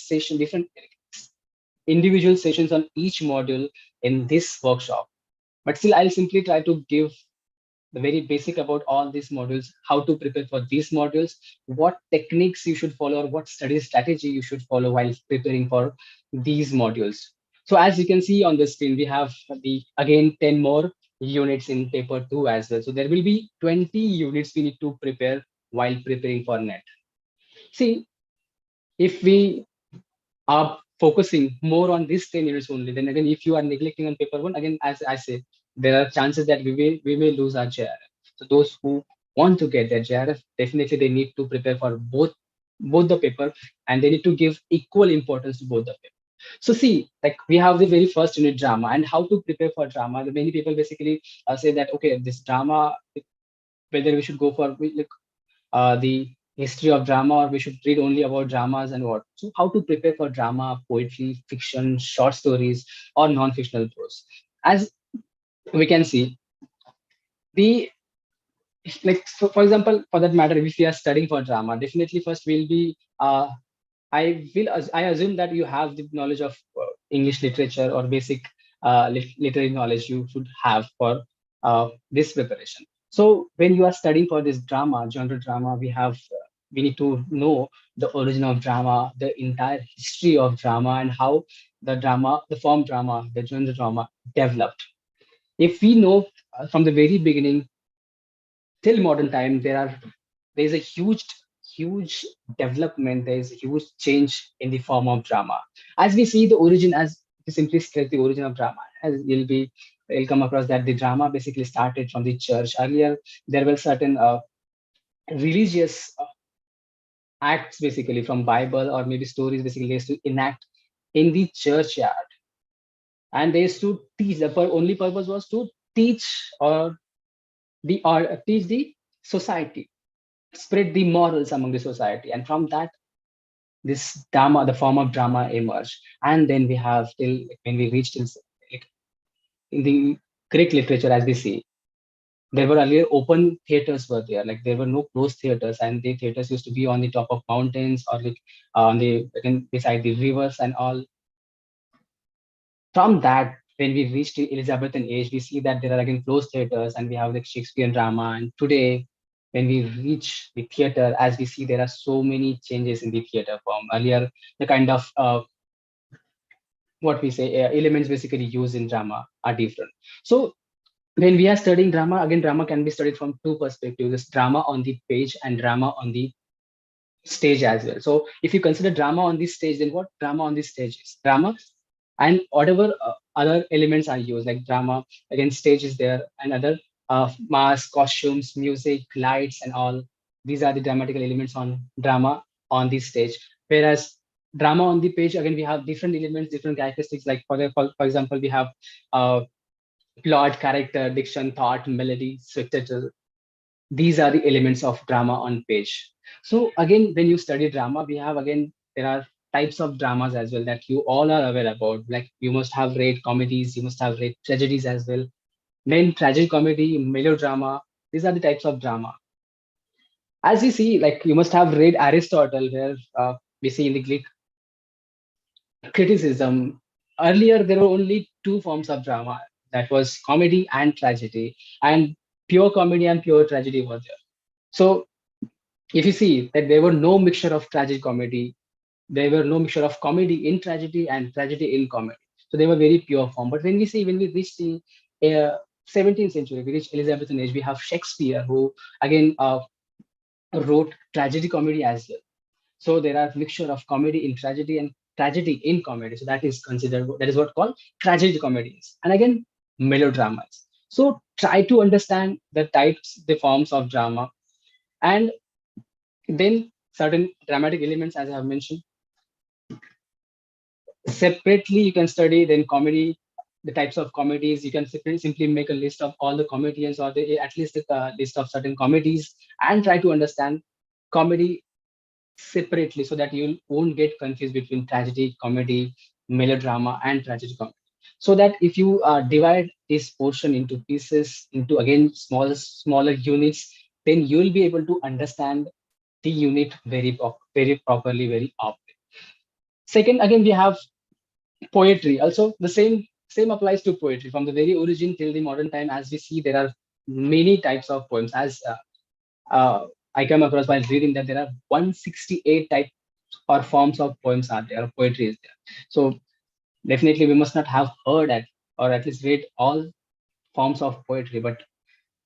individual sessions on each module in this workshop. But still, I'll simply try to give the very basic about all these modules, how to prepare for these modules, what techniques you should follow, or what study strategy you should follow while preparing for these modules. So as you can see on the screen, we have the again 10 more units in paper 2 as well. So there will be 20 units we need to prepare while preparing for net. See, if we are focusing more on these 10 units only, then again, if you are neglecting on paper 1, again, as I say, there are chances that we may lose our Jrf. So those who want to get their Jrf, definitely they need to prepare for both the paper, and they need to give equal importance to both the paper. So see, like we have the very first unit, drama, and how to prepare for drama. Many people basically say that, okay, this drama, whether we should go for the history of drama, or we should read only about dramas and what. So how to prepare for drama, poetry, fiction, short stories, or non-fictional prose. As we can see, the for example, for that matter, if we are studying for drama, definitely first we'll be I assume that you have the knowledge of English literature or basic literary knowledge you should have for this preparation. So when you are studying for this drama, genre drama, we need to know the origin of drama, the entire history of drama, and how the drama, the form drama, the genre drama developed. If we know from the very beginning till modern time, there's a huge development, there's a huge change in the form of drama. As we see the origin, as we simply stress the origin of drama, as you'll come across that the drama basically started from the church. Earlier there were certain religious acts, basically from Bible or maybe stories, basically they used to enact in the churchyard, and they used to teach. The only purpose was to teach or teach the society, spread the morals among the society. And from that, this drama, the form of drama emerged. And then we have till when we reach till in the Greek literature, as we see, there were earlier open theaters were there, like there were no closed theaters, and the theaters used to be on the top of mountains or like on the beside the rivers and all. From that, when we reach the Elizabethan age, we see that there are again closed theaters and we have like Shakespearean drama. And today, when we reach the theater, as we see, there are so many changes in the theater form. Earlier, the kind of what we say elements basically used in drama are different. So when we are studying drama, again, drama can be studied from two perspectives: there's drama on the page and drama on the stage as well. So if you consider drama on this stage, then what drama on this stage is? Drama and whatever other elements are used, like drama, again, stage is there, and other mask, costumes, music, lights, and all. These are the dramatical elements on drama on this stage. Whereas drama on the page, again, we have different elements, different characteristics. Like for example, we have plot, character, diction, thought, melody, subtitle. These are the elements of drama on page. So again, when you study drama, we have again, there are types of dramas as well that you all are aware about. Like you must have read comedies, you must have read tragedies as well. Then tragic comedy, melodrama, these are the types of drama. As you see, like you must have read Aristotle, where we see in the Greek criticism. Earlier, there were only two forms of drama, that was comedy and tragedy, and pure comedy and pure tragedy were there. So if you see that there were no mixture of tragic comedy, there were no mixture of comedy in tragedy and tragedy in comedy. So they were very pure form. But when we reach the 17th century, we reach Elizabethan age, we have Shakespeare, who again wrote tragedy comedy as well. So there are mixture of comedy in tragedy and tragedy in comedy. So that is considered, that is what called tragedy comedies. And again, melodramas. So try to understand the types, the forms of drama, and then certain dramatic elements, as I have mentioned. Separately, you can study then comedy, the types of comedies. You can simply make a list of all the comedians, or at least a list of certain comedies, and try to understand comedy separately, so that you won't get confused between tragedy, comedy, melodrama, and tragedy comedy. So that if you divide this portion into pieces, into again smaller units, then you will be able to understand the unit very properly, very often. Second, again, we have poetry. Also, the same applies to poetry from the very origin till the modern time. As we see, there are many types of poems. As I come across while reading that there are 168 types or forms of poems are there, or poetry is there. So definitely we must not have heard at, or at least read all forms of poetry, but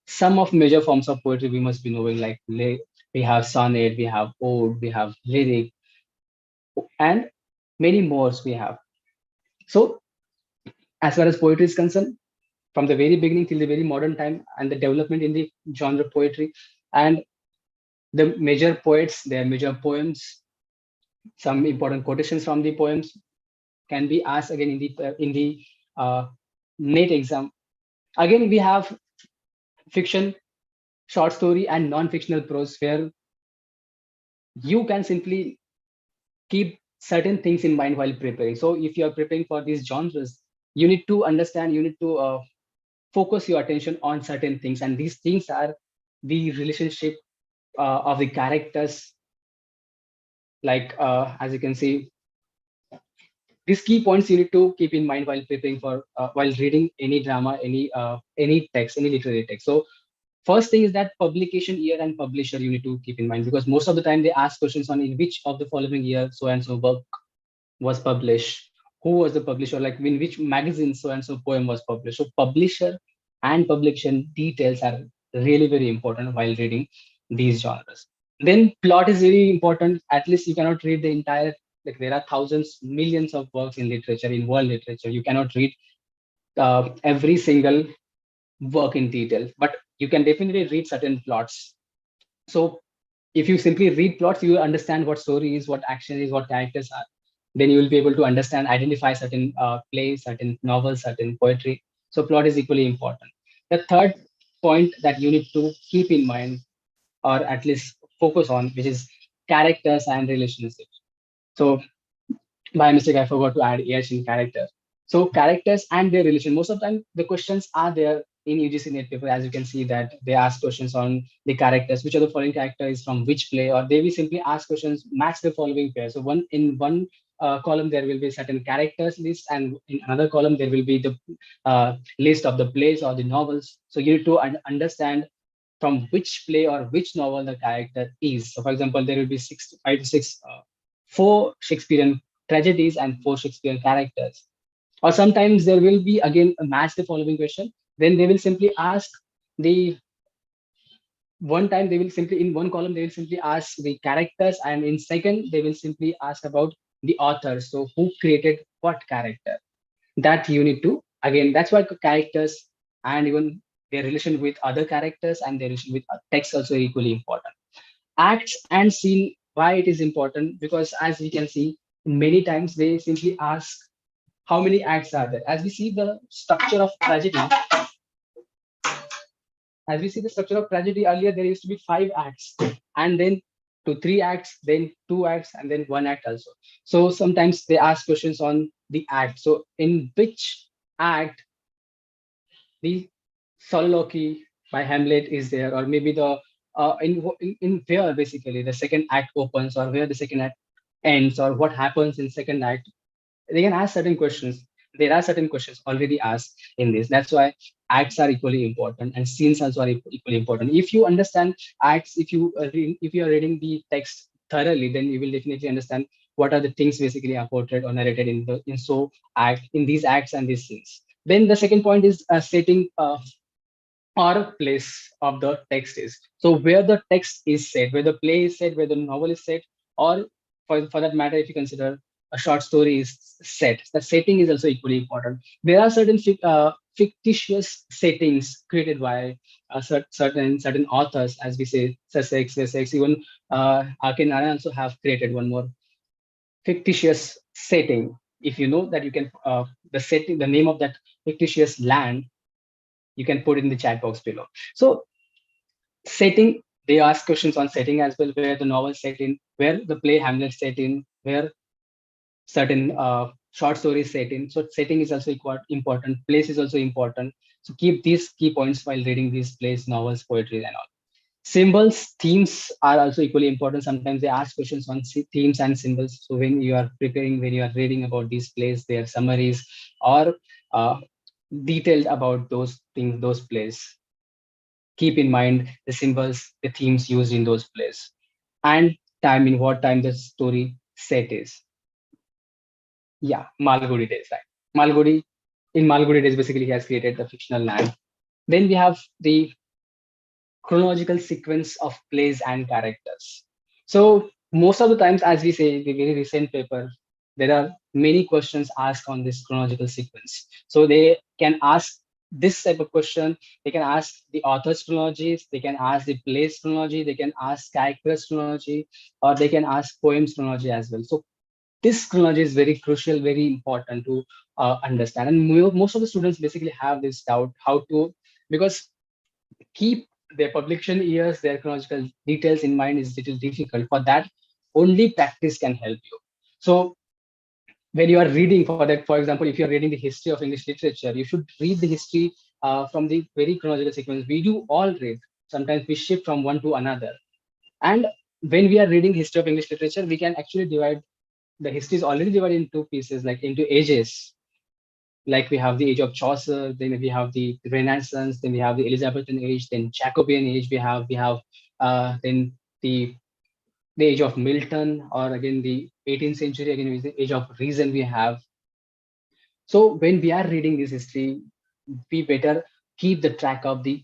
some of major forms of poetry we must be knowing, like we have sonnet, we have ode, we have lyric, and many more we have. So as far as poetry is concerned, from the very beginning till the very modern time, and the development in the genre poetry, and the major poets, their major poems, some important quotations from the poems can be asked again in the NET exam. Again, we have fiction, short story, and non-fictional prose, where you can simply keep certain things in mind while preparing. So if you are preparing for these genres, you need to understand, you need to focus your attention on certain things, and these things are the relationship of the characters. Like as you can see, these key points you need to keep in mind while preparing for while reading any drama, any text, any literary text. So first thing is that publication year and publisher you need to keep in mind, because most of the time they ask questions on in which of the following year so and so work was published, who was the publisher, like in which magazine so and so poem was published. So publisher and publication details are really very important while reading these genres. Then plot is very important. At least you cannot read the entire, like there are thousands, millions of works in literature, in world literature. You cannot read every single work in detail, but you can definitely read certain plots. So if you simply read plots, you understand what story is, what action is, what characters are. Then you will be able to understand, identify certain plays, certain novels, certain poetry. So plot is equally important. The third point that you need to keep in mind, or at least focus on, which is characters and relationships. So by mistake, I forgot to add EH in character. So characters and their relation. Most of the time, the questions are there in UGC Net paper, as you can see that they ask questions on the characters, which are the following character is from which play, or they will simply ask questions, match the following pair. So in one column, there will be certain characters list, and in another column, there will be the list of the plays or the novels. So you need to understand from which play or which novel the character is. So for example, there will be 5 to 6, 4 Shakespearean tragedies and 4 Shakespearean characters. Or sometimes there will be again a match the following question. Then they will simply ask the one time they will simply in one column they will simply ask the characters, and in second they will simply ask about the author. So who created what character? That you need to again. That's why characters and even their relation with other characters and their relation with text also equally important. Acts and scene. Why it is important? Because as we can see, many times they simply ask how many acts are there. As we see the structure of tragedy, earlier, there used to be 5 acts, and then to 3 acts, then 2 acts, and then 1 act also. So sometimes they ask questions on the act. So in which act the soliloquy by Hamlet is there, or maybe the in where basically the second act opens, or where the second act ends, or what happens in second act. They can ask certain questions. There are certain questions already asked in this. That's why acts are equally important, and scenes also are equally important. If you understand acts, if you are reading the text thoroughly, then you will definitely understand what are the things basically are portrayed or narrated in these acts and these scenes. Then the second point is setting or place of the text is. So where the text is set, where the play is set, where the novel is set, or for that matter, if you consider a short story is set, the setting is also equally important. There are certain fictitious settings created by certain authors, as we say, Sussex, Wessex, even Arkin also have created one more fictitious setting. If you know that you can, the name of that fictitious land, you can put in the chat box below. So setting, they ask questions on setting as well, where the novel set in, where the play Hamlet set in, where certain short stories set in. So setting is also important. Place is also important. So keep these key points while reading these plays, novels, poetry, and all. Symbols, themes are also equally important. Sometimes they ask questions on themes and symbols. So when you are preparing, when you are reading about these plays, their summaries or detailed about those things, those plays, keep in mind the symbols, the themes used in those plays, and time, in what time the story set is. Yeah, Malgudi days, right? In Malgudi days, basically he has created the fictional land. Then we have the chronological sequence of plays and characters. So most of the times, as we say, the very recent paper, there are many questions asked on this chronological sequence. So they can ask this type of question. They can ask the author's chronologies, they can ask the play's chronology, they can ask character's chronology, or they can ask poem's chronology as well. So this chronology is very crucial, very important to understand. And most of the students basically have this doubt how to, because keep their publication years, their chronological details in mind is little difficult. For that, only practice can help you. So when you are reading for that, for example, if you're reading the history of English literature, you should read the history from the very chronological sequence. We do all read. Sometimes we shift from one to another. And when we are reading history of English literature, we can actually divide, the history is already divided in 2 pieces, like into ages. Like we have the age of Chaucer, then we have the Renaissance, then we have the Elizabethan age, then Jacobean age. We have then the age of Milton, or again the 18th century, again the age of reason we have. So when we are reading this history, we better keep the track of the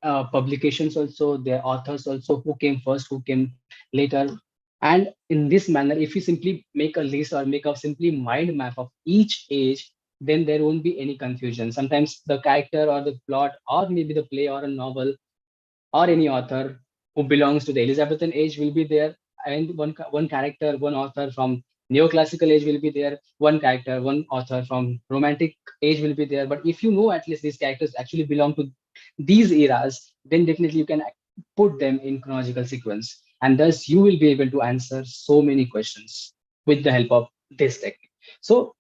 publications also, their authors also, who came first, who came later. And in this manner, if you simply make a list or make a simply mind map of each age, then there won't be any confusion. Sometimes the character or the plot, or maybe the play or a novel or any author who belongs to the Elizabethan age will be there, and one character, one author from neoclassical age will be there, one character, one author from romantic age will be there. But if you know at least these characters actually belong to these eras, then definitely you can put them in chronological sequence, and thus you will be able to answer so many questions with the help of this technique. So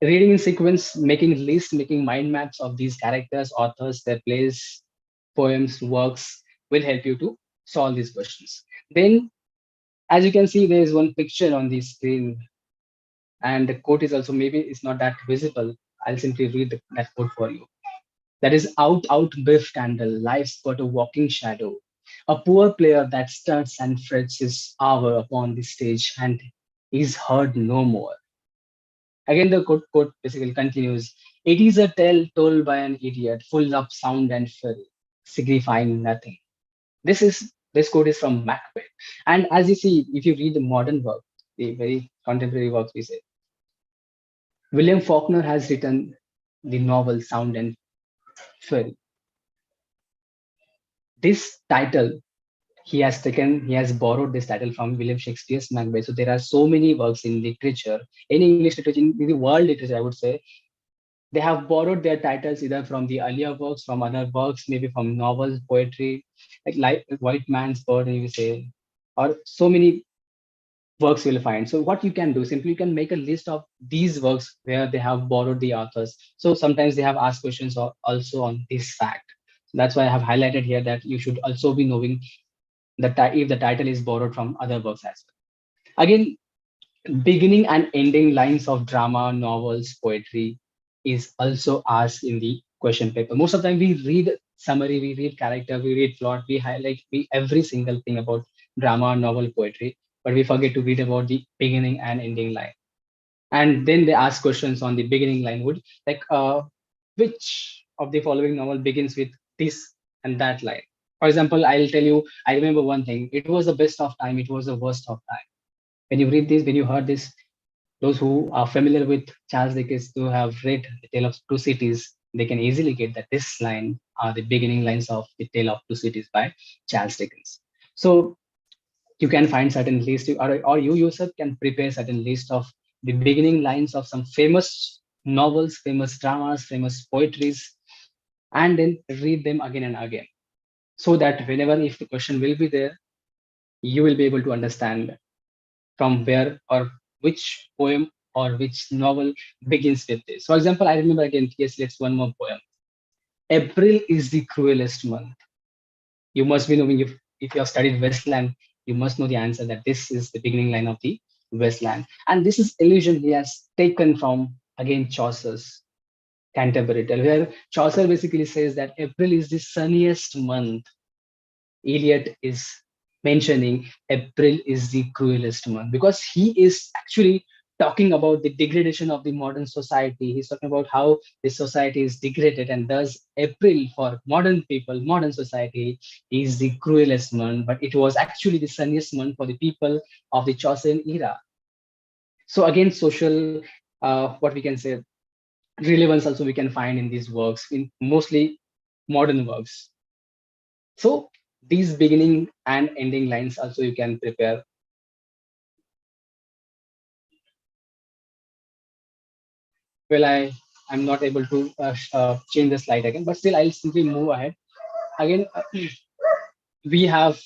reading in sequence, making lists, making mind maps of these characters, authors, their plays, poems, works will help you to solve these questions. Then, as you can see, there is one picture on the screen, and the quote is also maybe it's not that visible. I'll simply read that quote for you. That is out, biff candle, life's but a walking shadow. A poor player that studs and frets his hour upon the stage and is heard no more. Again, the quote basically continues. It is a tale told by an idiot, full of sound and fill, signifying nothing. This quote is from Macbeth. And as you see, if you read the modern work, the very contemporary works we say, William Faulkner has written the novel Sound and Fill. This title he has borrowed this title from William Shakespeare's Macbeth. So there are so many works in literature, in English literature, in the world literature, I would say, they have borrowed their titles either from the earlier works, from other works, maybe from novels, poetry, like White Man's Burden, you say, or so many works you'll find. So what you can do, simply you can make a list of these works where they have borrowed the authors. So sometimes they have asked questions also on this fact. So that's why I have highlighted here that you should also be knowing that if the title is borrowed from other works as well. Again, beginning and ending lines of drama, novels, poetry is also asked in the question paper. Most of the time we read summary, we read character, we read plot, we highlight every single thing about drama, novel, poetry, but we forget to read about the beginning and ending line. And then they ask questions on the beginning line, would like which of the following novel begins with this and that line. For example, I'll tell you, I remember one thing. It was the best of time, it was the worst of time. When you read this, when you heard this, those who are familiar with Charles Dickens, who have read The Tale of Two Cities, they can easily get that this line are the beginning lines of The Tale of Two Cities by Charles Dickens. So you can find certain list, or you yourself can prepare certain list of the beginning lines of some famous novels, famous dramas, famous poetries, and then read them again and again. So that whenever if the question will be there, you will be able to understand from where or which poem or which novel begins with this. For example, I remember again, yes, let's one more poem. April is the cruelest month. You must be knowing if you have studied Westland, you must know the answer that this is the beginning line of the Westland. And this is illusion he has taken from again Chaucer's Canterbury Tale, where Chaucer basically says that April is the sunniest month. Eliot is mentioning April is the cruelest month because he is actually talking about the degradation of the modern society. He's talking about how the society is degraded, and thus April for modern people, modern society is the cruelest month, but it was actually the sunniest month for the people of the Chauceran era. So again, social, what we can say, relevance also we can find in these works, in mostly modern works. So these beginning and ending lines also you can prepare. Well, I'm not able to change the slide again, but still I'll simply move ahead. Again, we have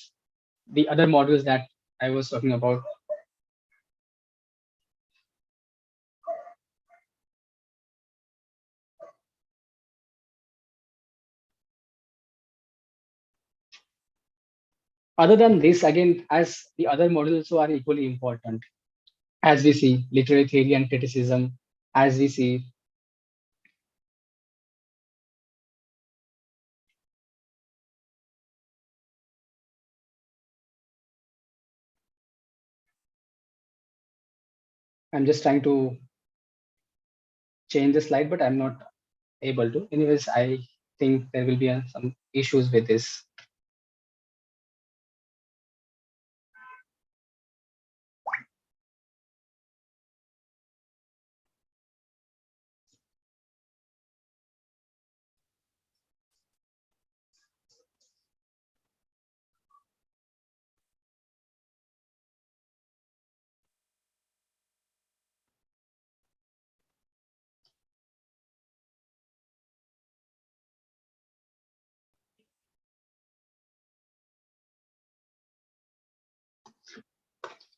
the other modules that I was talking about. Other than this, again, as the other modules also are equally important, as we see literary theory and criticism, as we see I'm just trying to change the slide, but I'm not able to. Anyways, I think there will be some issues with this.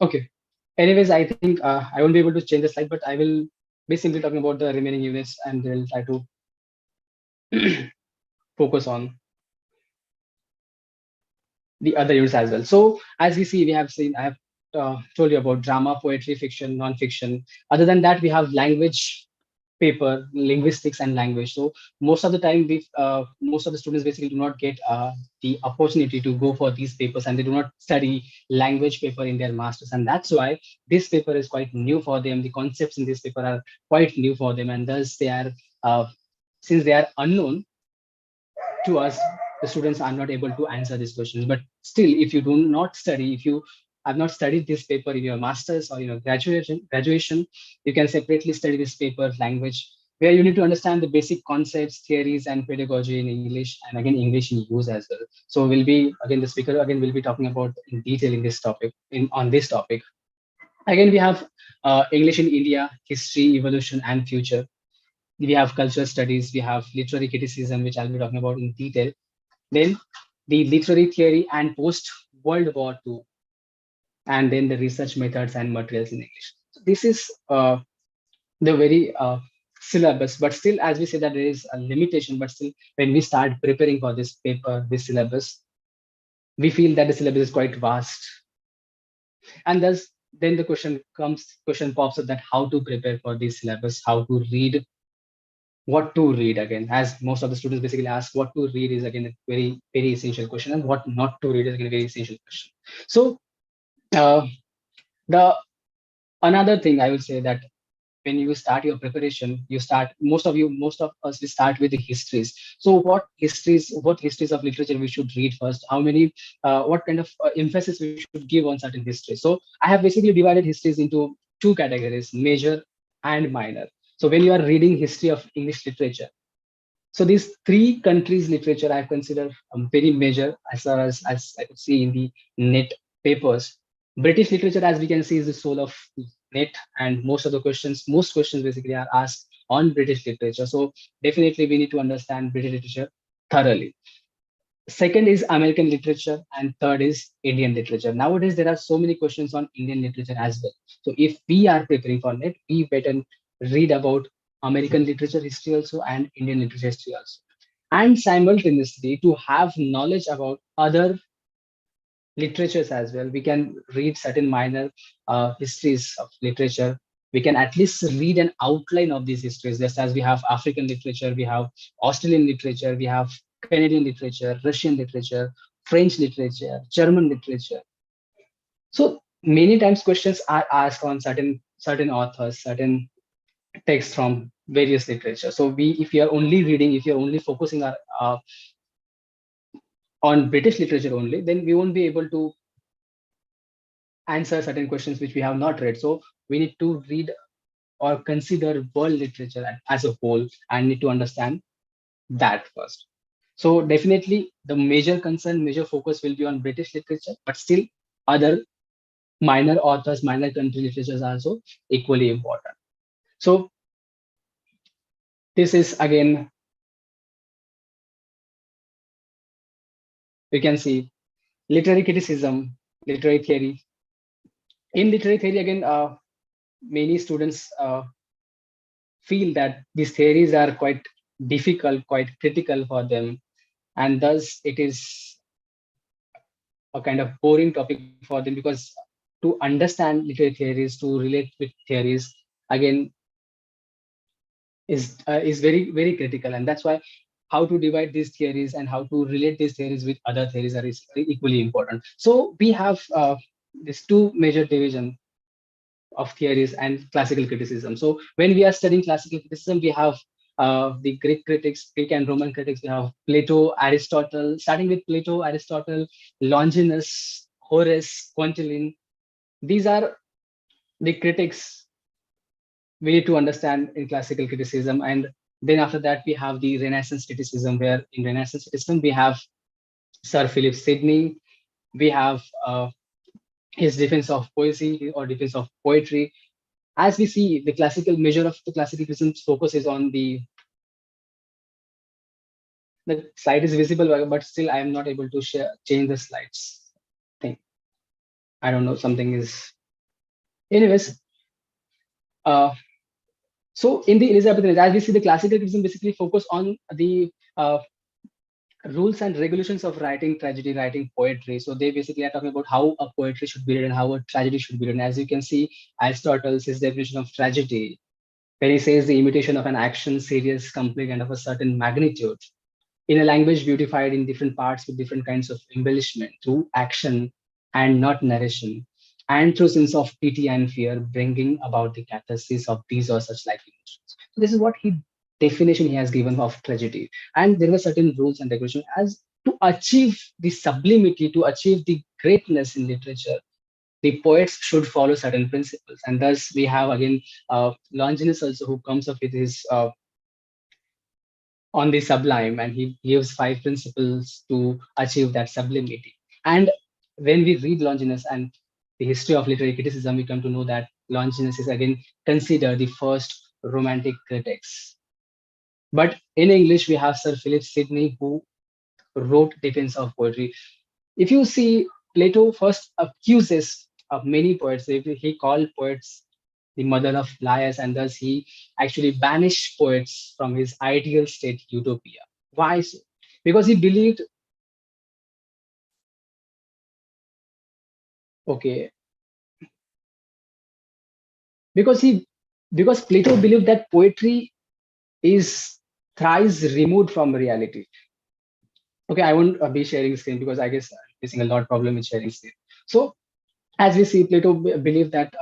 Okay. Anyways, I think I won't be able to change the slide, but I will be simply talking about the remaining units, and they'll try to focus on the other units as well. So as we see, I have told you about drama, poetry, fiction, non-fiction. Other than that, we have language paper, linguistics and language. So most of the time, most of the students basically do not get the opportunity to go for these papers, and they do not study language paper in their masters. And that's why this paper is quite new for them. The concepts in this paper are quite new for them, and thus they are, since they are unknown to us, the students are not able to answer these questions. But still, if you do not study, if you have not studied this paper in your masters or your graduation, you can separately study this paper, language, where you need to understand the basic concepts, theories, and pedagogy in English, and again English in use as well. So we'll be, again, the speaker again will be talking about in detail in this topic, on this topic. Again, we have English in India, history, evolution, and future. We have cultural studies, we have literary criticism, which I'll be talking about in detail. Then the literary theory and post-World War II, and then the research methods and materials in English. So this is the very syllabus, but still, as we say that there is a limitation, but still, when we start preparing for this paper, this syllabus, we feel that the syllabus is quite vast. And thus, then the question pops up that how to prepare for this syllabus, how to read, what to read. Again, as most of the students basically ask, what to read is again a very, very essential question, and what not to read is again a very essential question. So the another thing I will say that when you start your preparation, most of us, we start with the histories. So what histories of literature we should read first, how many, what kind of emphasis we should give on certain history. So I have basically divided histories into two categories, major and minor. So when you are reading history of English literature, so these three countries' literature I consider very major, as far as I could see in the net papers. British literature, as we can see, is the soul of net, and most questions basically are asked on British literature. So definitely we need to understand British literature thoroughly. Second is American literature, and third is Indian literature. Nowadays, there are so many questions on Indian literature as well. So if we are preparing for net, we better read about American literature history also and Indian literature history also. And simultaneously, to have knowledge about other literatures as well, we can read certain minor histories of literature. We can at least read an outline of these histories, just as we have African literature, we have Australian literature, we have Canadian literature, Russian literature, French literature, German literature. So many times questions are asked on certain authors, certain texts from various literature. So if you are only reading, if you're only focusing on British literature only, then we won't be able to answer certain questions which we have not read. So we need to read or consider world literature as a whole, and need to understand that first. So definitely the major focus will be on British literature, but still other minor authors, minor country literatures are also equally important. So this is again, we can see literary criticism, literary theory. In literary theory, again, many students feel that these theories are quite difficult, quite critical for them, and thus it is a kind of boring topic for them, because to understand literary theories, to relate with theories, again, is very, very critical. And that's why how to divide these theories and how to relate these theories with other theories are equally important. So we have these two major divisions of theories and classical criticism. So when we are studying classical criticism, we have the Greek critics, Greek and Roman critics. We have Plato, Aristotle, starting with Plato, Aristotle, Longinus, Horace, Quintilian. These are the critics we need to understand in classical criticism. And then after that, we have the Renaissance criticism, where in Renaissance criticism, we have Sir Philip Sidney, we have his defense of poesy or defense of poetry. As we see, the classical measure of the classical criticism focuses on the slide is visible, but still I am not able to change the slides thing. I don't know, something is, anyways. So in the Elizabethan age, as we see, the classical criticism basically focus on the rules and regulations of writing tragedy, writing poetry. So they basically are talking about how a poetry should be written, how a tragedy should be written. As you can see, Aristotle's definition of tragedy, when he says the imitation of an action, serious, complete, and of a certain magnitude, in a language beautified in different parts with different kinds of embellishment through action and not narration, and through sense of pity and fear, bringing about the catharsis of these or such like emotions. So this is what he definition he has given of tragedy. And there were certain rules and regulations as to achieve the sublimity, to achieve the greatness in literature. The poets should follow certain principles, and thus we have again Longinus also, who comes up with his on the sublime, and he gives 5 principles to achieve that sublimity. And when we read Longinus and the history of literary criticism, we come to know that Longinus is again considered the first romantic critics. But in English, we have Sir Philip Sidney, who wrote Defense of Poetry. If you see, Plato first accuses of many poets. He called poets the mother of liars, and thus he actually banished poets from his ideal state utopia. Why so? Because he believed, okay, because he because Plato believed that poetry is thrice removed from reality. Okay, I won't be sharing screen because I guess I'm facing a lot problem with sharing screen. So as we see, Plato believed that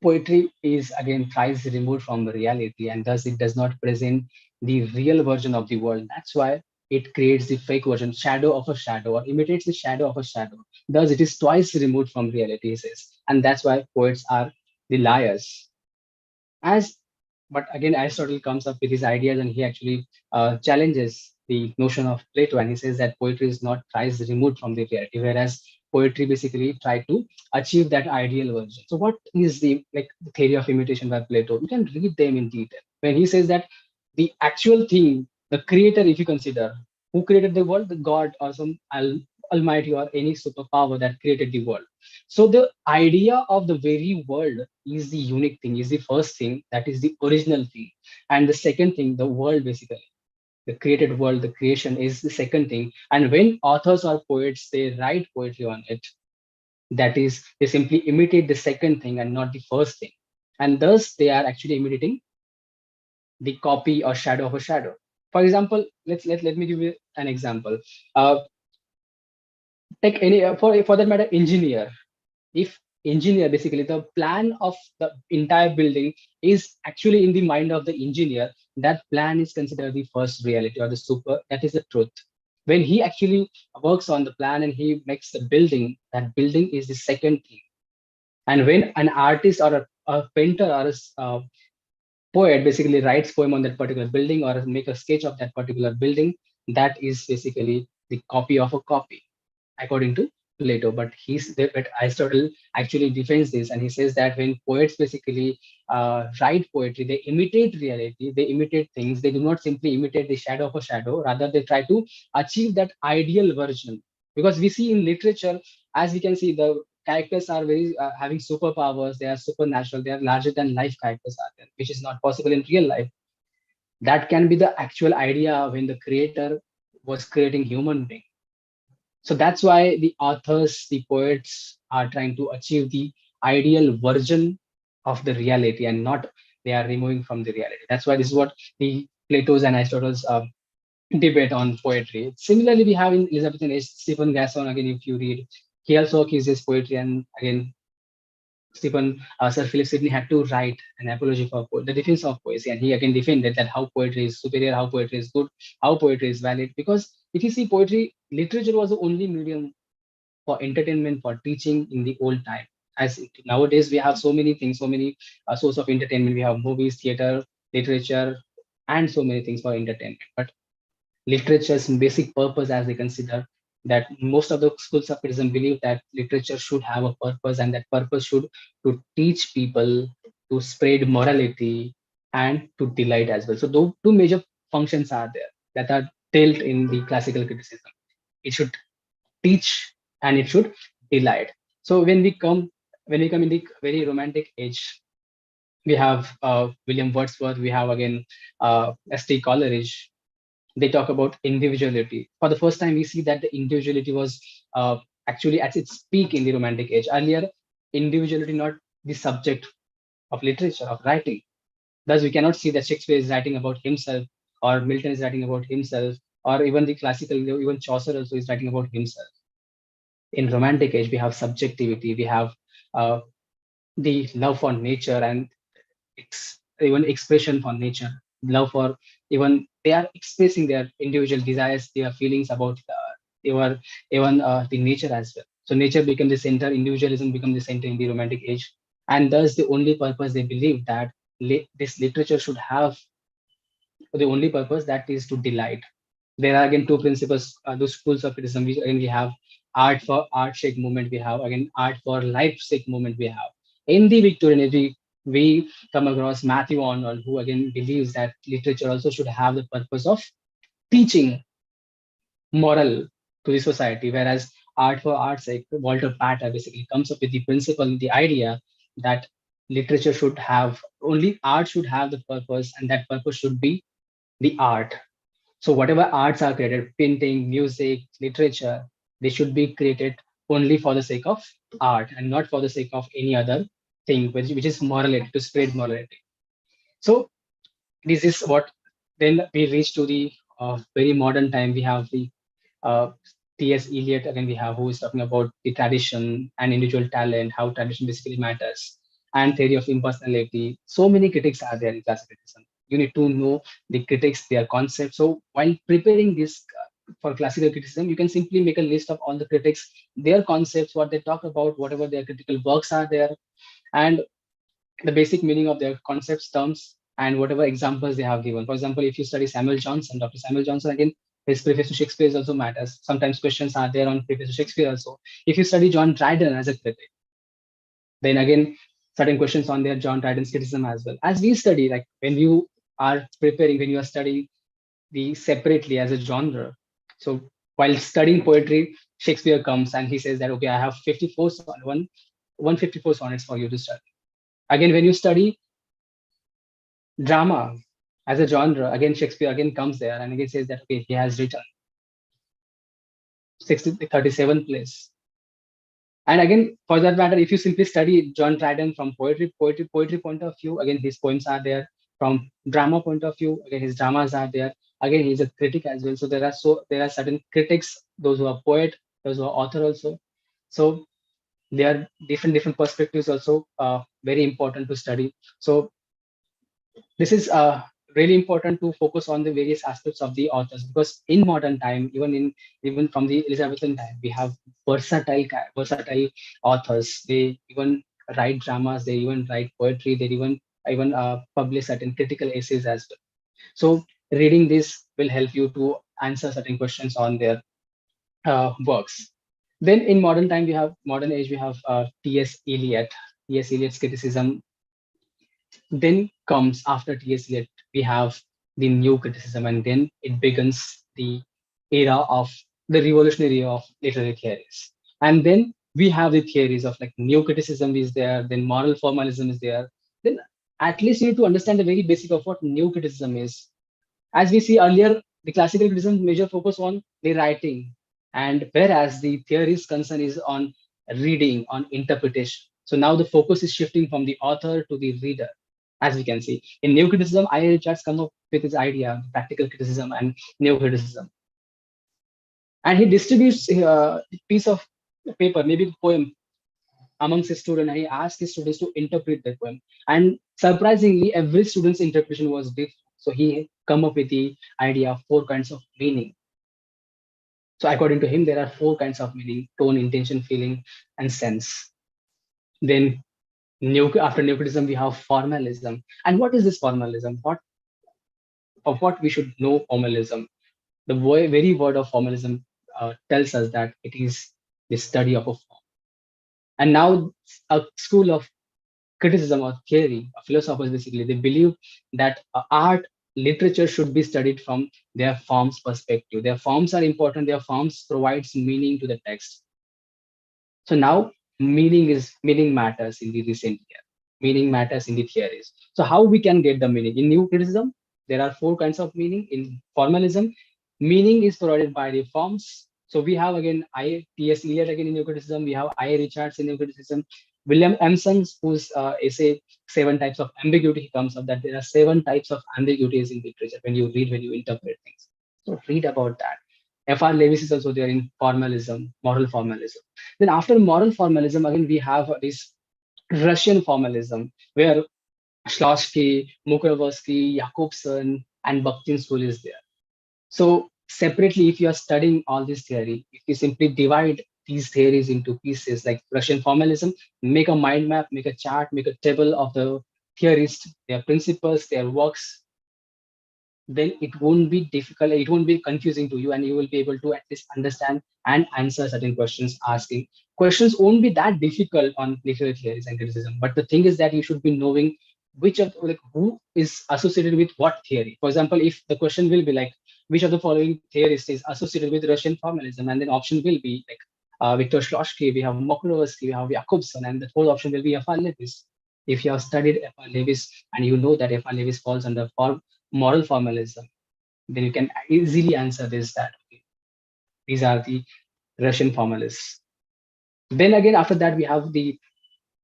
poetry is again thrice removed from reality, and thus it does not present the real version of the world. That's why it creates the fake version, shadow of a shadow, or imitates the shadow of a shadow. Thus it is twice removed from reality, he says, and that's why poets are the liars. As But again, Aristotle comes up with his ideas, and he actually challenges the notion of Plato, and he says that poetry is not thrice removed from the reality, whereas poetry basically try to achieve that ideal version. So what is the theory of imitation by Plato? You can read them in detail when he says that the actual thing, the creator, if you consider who created the world, the god or some almighty or any superpower that created the world. So the idea of the very world is the unique thing, is the first thing, that is the original thing. And the second thing, the world basically, the created world, the creation is the second thing. And when authors or poets, they write poetry on it, that is, they simply imitate the second thing and not the first thing. And thus they are actually imitating the copy or shadow of a shadow. For example, let me give you an example. Uh, take any for that matter, engineer. If engineer, basically the plan of the entire building is actually in the mind of the engineer, that plan is considered the first reality or the super, that is the truth. When he actually works on the plan and he makes the building, that building is the second thing. And when an artist or a painter or a poet basically writes poem on that particular building or make a sketch of that particular building, that is basically the copy of a copy, according to Plato. But Aristotle actually defends this, and he says that when poets basically write poetry, they imitate reality, they imitate things. They do not simply imitate the shadow of a shadow. Rather, they try to achieve that ideal version. Because we see in literature, as we can see, the characters are very having superpowers. They are supernatural. They are larger than life characters are there, which is not possible in real life. That can be the actual idea when the creator was creating human being. So that's why the authors, the poets are trying to achieve the ideal version of the reality, and not they are removing from the reality. That's why this is what the Plato's and Aristotle's debate on poetry. Similarly, we have in Elizabethan age, Stephen Gasson, again, if you read, he also accuses poetry, and again, Sir Philip Sidney had to write an apology for the defense of poesy, and he again defended that how poetry is superior, how poetry is good, how poetry is valid. Because if you see poetry, literature was the only medium for entertainment, for teaching in the old time. As nowadays we have so many things, so many source of entertainment. We have movies, theater, literature, and so many things for entertainment. But literature's basic purpose, as they consider that most of the schools of criticism believe that literature should have a purpose, and that purpose should to teach people, to spread morality, and to delight as well. So those two major functions are there that are dealt in the classical criticism. It should teach and it should delight. So when we come in the very romantic age, we have William Wordsworth, we have again S.T. Coleridge. They talk about individuality. For the first time, we see that the individuality was actually at its peak in the Romantic age. Earlier, individuality not the subject of literature, of writing. Thus, we cannot see that Shakespeare is writing about himself, or Milton is writing about himself, or even the classical, even Chaucer also is writing about himself. In Romantic age, we have subjectivity, we have uh, the love for nature and even expression for nature, love for even they are expressing their individual desires, their feelings about even the nature as well. So nature become the center, individualism become the center in the Romantic age, and thus the only purpose they believe that this literature should have the only purpose that is to delight. There are again two principles, those schools of criticism. Again, we have art for art sake movement. We have again art for life sake movement. We have in the Victorian age, we come across Matthew Arnold, who again believes that literature also should have the purpose of teaching moral to the society, whereas art for art's sake, Walter Pater basically comes up with the principle, the idea that literature should have only art should have the purpose, and that purpose should be the art. So whatever arts are created, painting, music, literature, they should be created only for the sake of art and not for the sake of any other thing, which is morality, to spread morality. So this is what then we reach to the very modern time. We have the uh, T.S. Eliot again. We have who is talking about the tradition and individual talent, how tradition basically matters, and theory of impersonality. So many critics are there in classical criticism. You need to know the critics, their concepts. So while preparing this for classical criticism, you can simply make a list of all the critics, their concepts, what they talk about, whatever their critical works are there, and the basic meaning of their concepts, terms, and whatever examples they have given. For example, if you study Samuel Johnson, Dr. Samuel Johnson, again, his preface to Shakespeare also matters. Sometimes questions are there on preface to Shakespeare also. If you study John Dryden as a critic, then again, certain questions on their John Dryden's criticism as well. As we study, like when you are preparing, when you are studying the separately as a genre. So while studying poetry, Shakespeare comes and he says that, okay, I have 154 sonnets for you to study. Again, when you study drama as a genre, again Shakespeare again comes there and again says that, okay, he has written 37 plays. And again, for that matter, if you simply study John Dryden from poetry point of view, again his poems are there. From drama point of view, again his dramas are there. Again, he's a critic as well. So there are certain critics, those who are poet, those who are author also. So there are different perspectives also very important to study. So this is really important to focus on the various aspects of the authors, because in modern time, even from the Elizabethan time, we have versatile authors. They even write dramas, they even write poetry, they even publish certain critical essays as well. So reading this will help you to answer certain questions on their works. Then in modern age, we have T.S. Eliot. T.S. Eliot's criticism. Then comes after T.S. Eliot, we have the new criticism, and then it begins the era of the revolutionary era of literary theories. And then we have the theories of like new criticism is there, then moral formalism is there. Then at least you need to understand the very basic of what new criticism is. As we see earlier, the classical criticism major focus on the writing, and whereas the theory's concern is on reading, on interpretation. So now the focus is shifting from the author to the reader, as we can see. In new criticism, I just come up with this idea, practical criticism and new criticism. And he distributes a piece of paper, maybe a poem, amongst his students, and he asked his students to interpret the poem. And surprisingly, every student's interpretation was different. So he come up with the idea of 4 kinds of meaning. So according to him, there are 4 kinds of meaning: tone, intention, feeling, and sense. Then after new criticism, we have formalism. And what is this formalism? What we should know formalism? The very word of formalism tells us that it is the study of a form. And now a school of criticism or theory, philosophers basically, they believe that art, literature should be studied from their forms perspective. Their forms are important. Their forms provides meaning to the text. So now meaning matters in the recent year. meaning matters in the theories. So how we can get the meaning? In new criticism, there are 4 kinds of meaning. In formalism, meaning is provided by the forms. So we have again T.S. Eliot again in new criticism. We have I. Richards in new criticism. William Emerson's, whose essay 7 types of ambiguity, he comes up that there are 7 types of ambiguities in literature when you read, when you interpret things. So read about that. F.R. Lewis is also there in formalism, moral formalism. Then after moral formalism, again we have this Russian formalism, where Schlossky, Mukhorgsky, Jakobson, and Bakhtin school is there. So separately, if you are studying all this theory, if you simply divide these theories into pieces like Russian formalism, make a mind map, make a chart, make a table of the theorists, their principles, their works, then it won't be difficult, it won't be confusing to you, and you will be able to at least understand and answer certain questions. Asking questions won't be that difficult on literary theories and criticism, but the thing is that you should be knowing which of, like, who is associated with what theory. For example, if the question will be like, which of the following theorists is associated with Russian formalism, and then option will be like Viktor Schlossky, we have Mukhorgsky, we have Jakobson, and the fourth option will be F.R. Lewis. If you have studied F.R. Lewis and you know that F.R. Lewis falls under moral formalism, then you can easily answer this, that okay, these are the Russian formalists. Then again, after that, we have the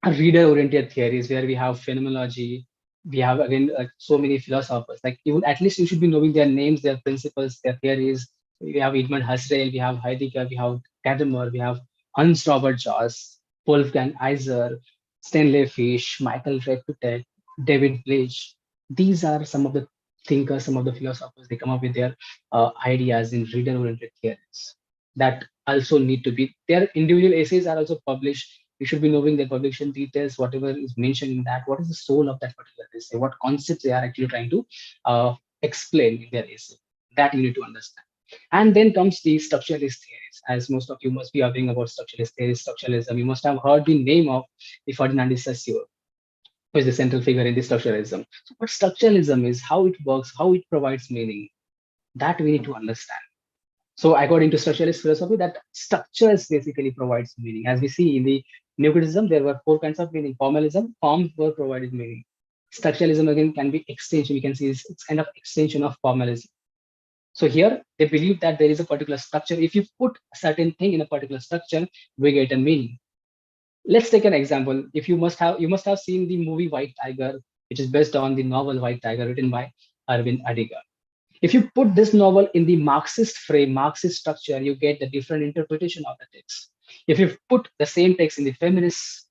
reader-oriented theories, where we have phenomenology. We have again so many philosophers. Like, even at least you should be knowing their names, their principles, their theories. We have Edmund Husserl, we have Heidegger, we have Gadamer, we have Hans Robert Joss, Wolfgang Iser, Stanley Fish, Michael Reputed, David Bleach. These are some of the thinkers, some of the philosophers. They come up with their ideas in reader-oriented theories that also need to be, their individual essays are also published. You should be knowing the publication details, whatever is mentioned in that, what is the soul of that particular essay, what concepts they are actually trying to explain in their essay. That you need to understand. And then comes the structuralist theories. As most of you must be aware about structuralist theories, structuralism, you must have heard the name of the Ferdinand de Saussure, who is the central figure in the structuralism. So what structuralism is, how it works, how it provides meaning, that we need to understand. So according to structuralist philosophy, that structures basically provides meaning. As we see in the new criticism, there were 4 kinds of meaning. Formalism, forms were provided meaning. Structuralism again can be extension. We can see it's kind of extension of formalism. So here they believe that there is a particular structure. If you put a certain thing in a particular structure, we get a meaning. Let's take an example. If you must have seen the movie White Tiger, which is based on the novel White Tiger written by Arvind Adiga. If you put this novel in the Marxist frame, Marxist structure, you get the different interpretation of the text. If you put the same text in the feminist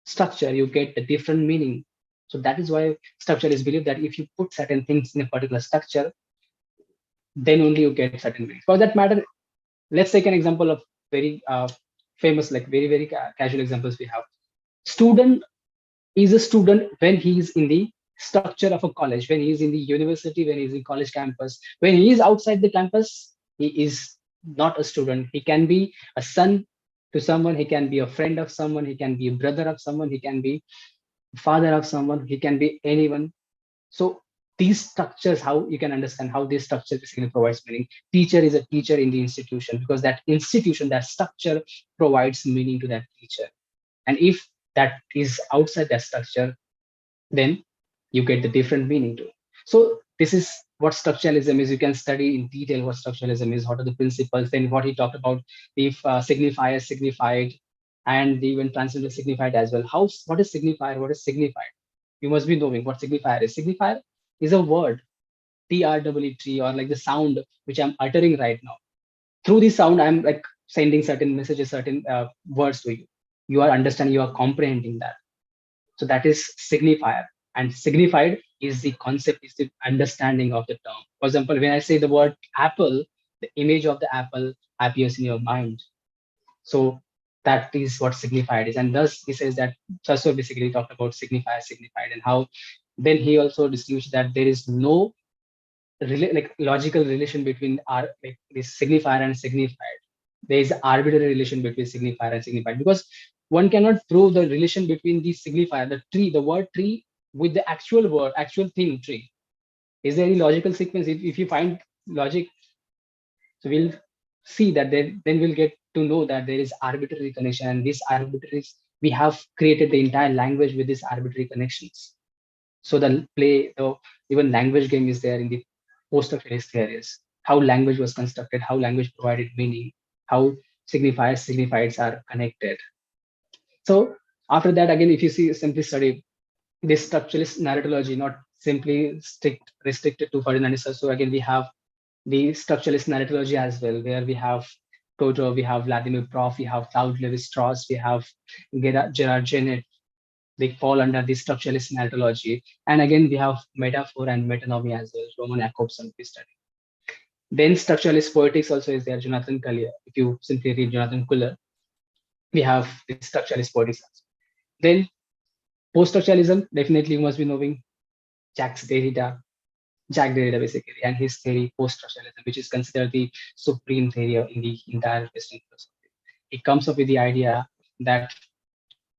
structure, you get the different meaning. So that is why structuralists believe that if you put certain things in a particular structure, then only you get certain meaning. For that matter, let's take an example of very famous, like very casual examples we have. Student is a student when he is in the structure of a college, when he is in the university, when he is in college campus. When he is outside the campus, he is not a student. He can be a son to someone, he can be a friend of someone, he can be a brother of someone, he can be father of someone, he can be anyone. So these structures, how you can understand how this structure basically provides meaning. Teacher is a teacher in the institution because that institution, that structure provides meaning to that teacher. And if that is outside that structure, then you get the different meaning too. So this is what structuralism is. You can study in detail what structuralism is, what are the principles, then what he talked about, if signifier, signified, and even transcendental signified as well. What is signifier, what is signified? You must be knowing what signifier is. Signifier is a word, TRWT, or like the sound which I'm uttering right now. Through the sound, I'm like sending certain messages, certain words to you. You are understanding, you are comprehending that. So that is signifier. And signified is the concept, is the understanding of the term. For example, when I say the word apple, the image of the apple appears in your mind. So that is what signified is. And thus he says that Saussure basically talked about signifier, signified, and how then he also distinguished that there is no logical relation between this signifier and signified. There is arbitrary relation between signifier and signified, because one cannot prove the relation between the signifier, the tree, the word tree, with the actual word, actual thing, tree. Is there any logical sequence? If you find logic, so we'll see that then we'll get to know that there is arbitrary connection, and this arbitrary we have created the entire language with these arbitrary connections. So the even language game is there in the post-structuralist theories. How language was constructed, how language provided meaning, how signifiers are connected. So after that, again, if you see simply study this structuralist narratology, not simply restricted to Ferdinand Husserl. So again, we have the structuralist narratology as well, where we have Toto, we have Vladimir Prof, we have Claude Lévi-Strauss, we have Gerard Genet. They fall under the structuralist narratology. And again, we have metaphor and metonymy as well, Roman Jakobson we study. Then structuralist poetics also is there, Jonathan Collier. If you simply read Jonathan Collier, we have the structuralist poetics. Then post-structuralism, definitely you must be knowing Jacques Derrida, basically, and his theory post-structuralism, which is considered the supreme theory in the entire Western philosophy. It comes up with the idea that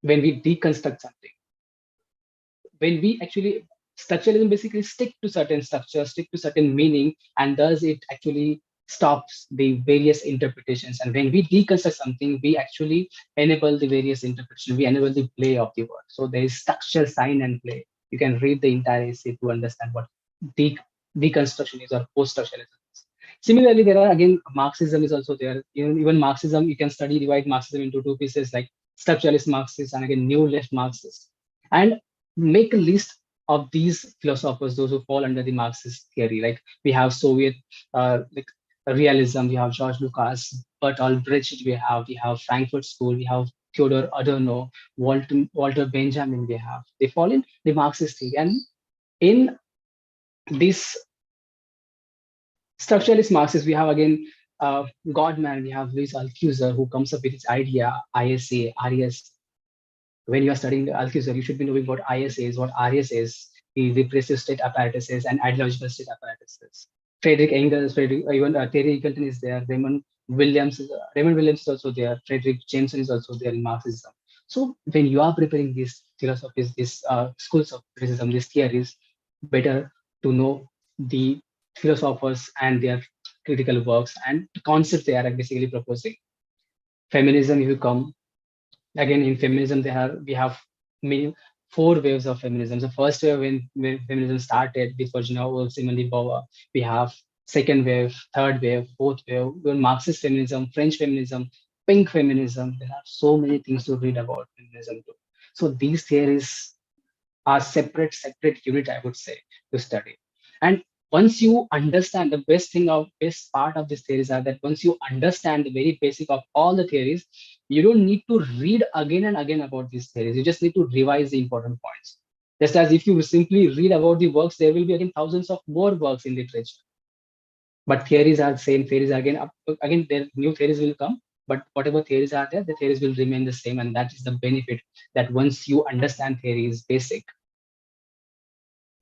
when we deconstruct something, when we actually structuralism basically stick to certain structures, stick to certain meaning, and thus it actually stops the various interpretations. And when we deconstruct something, we actually enable the various interpretations, we enable the play of the word. So there is structure, sign, and play. You can read the entire essay to understand what deconstruction is or post-structuralism is. Similarly, there are again Marxism is also there. Even Marxism, you can divide Marxism into two pieces, like structuralist Marxists and again new left Marxists, and make a list of these philosophers, those who fall under the Marxist theory. Like we have Soviet like realism, we have George Lucas, Bertolt Brecht, we have Frankfurt School, we have Theodor Adorno, Walter Benjamin, they fall in the Marxist theory. And in this structuralist Marxists, we have again Goldman, we have Luis Althusser, who comes up with his idea, ISA, RES. When you are studying Althusser, you should be knowing what ISA is, what RES is, the repressive state apparatuses and ideological state apparatuses. Friedrich Engels, even Terry Eagleton is there, Raymond Williams is also there, Frederick Jameson is also there in Marxism. So when you are preparing these philosophies, these schools of criticism, these theories, better to know the philosophers and their critical works and the concepts they are basically proposing. Feminism, if you come, again in feminism, we have four waves of feminism. The first wave when feminism started with Virginia Woolf, Simone de Beauvoir. We have second wave, third wave, fourth wave, even Marxist feminism, French feminism, pink feminism. There are so many things to read about feminism too. So these theories are separate unit, I would say, to study. And once you understand, the best part of these theories are that once you understand the very basic of all the theories, you don't need to read again and again about these theories. You just need to revise the important points. Just as if you simply read about the works, there will be again thousands of more works in literature. But theories are the same. Theories again, there new theories will come. But whatever theories are there, the theories will remain the same. And that is the benefit, that once you understand theories basic,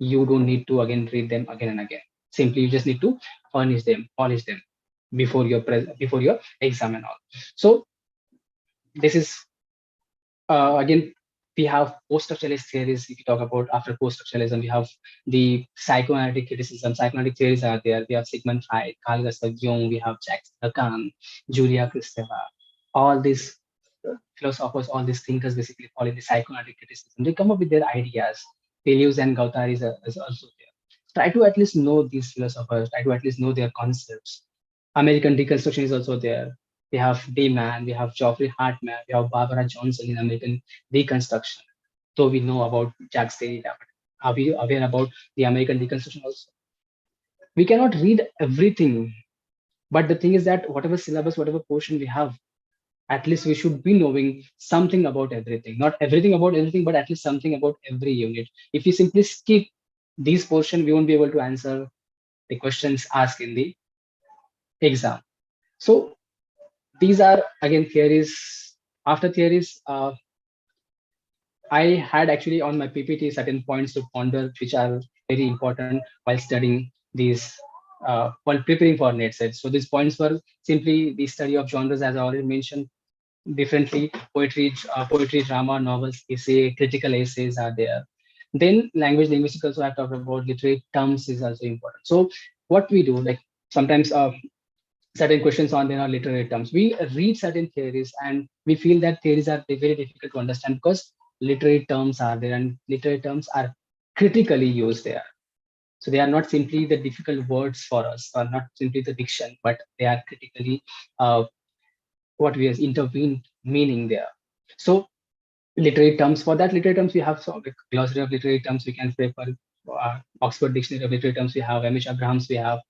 you don't need to again read them again and again. Simply, you just need to polish them before your exam and all. So this is again, we have post-structuralist theories. If you talk about after post-structuralism, we have the psychoanalytic criticism. Psychoanalytic theories are there. We have Sigmund Freud, Carl Gustav Jung, we have Jacques Lacan, Julia Kristeva. All these philosophers, all these thinkers basically fall in the psychoanalytic criticism. They come up with their ideas. Deleuze and Guattari is also there. Try to at least know these philosophers, try to at least know their concepts. American deconstruction is also there. We have D-Man, we have Geoffrey Hartman, we have Barbara Johnson in American deconstruction. So we know about Jacques Derrida, but are we aware about the American deconstruction also? We cannot read everything, but the thing is that whatever syllabus, whatever portion we have, at least we should be knowing something about everything. Not everything about everything, but at least something about every unit. If you simply skip these portion, we won't be able to answer the questions asked in the exam. So these are again theories. After theories, I had actually on my PPT certain points to ponder, which are very important while studying these, while preparing for net sets. So these points were simply the study of genres, as I already mentioned, differently. Poetry, drama, novels, essay, critical essays are there. Then linguistic also I've talked about. Literary terms is also important. So what we do, like sometimes certain questions on their literary terms. We read certain theories and we feel that theories are very difficult to understand because literary terms are there and literary terms are critically used there. So they are not simply the difficult words for us, or not simply the diction, but they are critically what we have intervened meaning there. So literary terms, for that literary terms, we have like glossary of literary terms, we can prefer Oxford Dictionary of Literary Terms, we have M.H. Abrahams, we have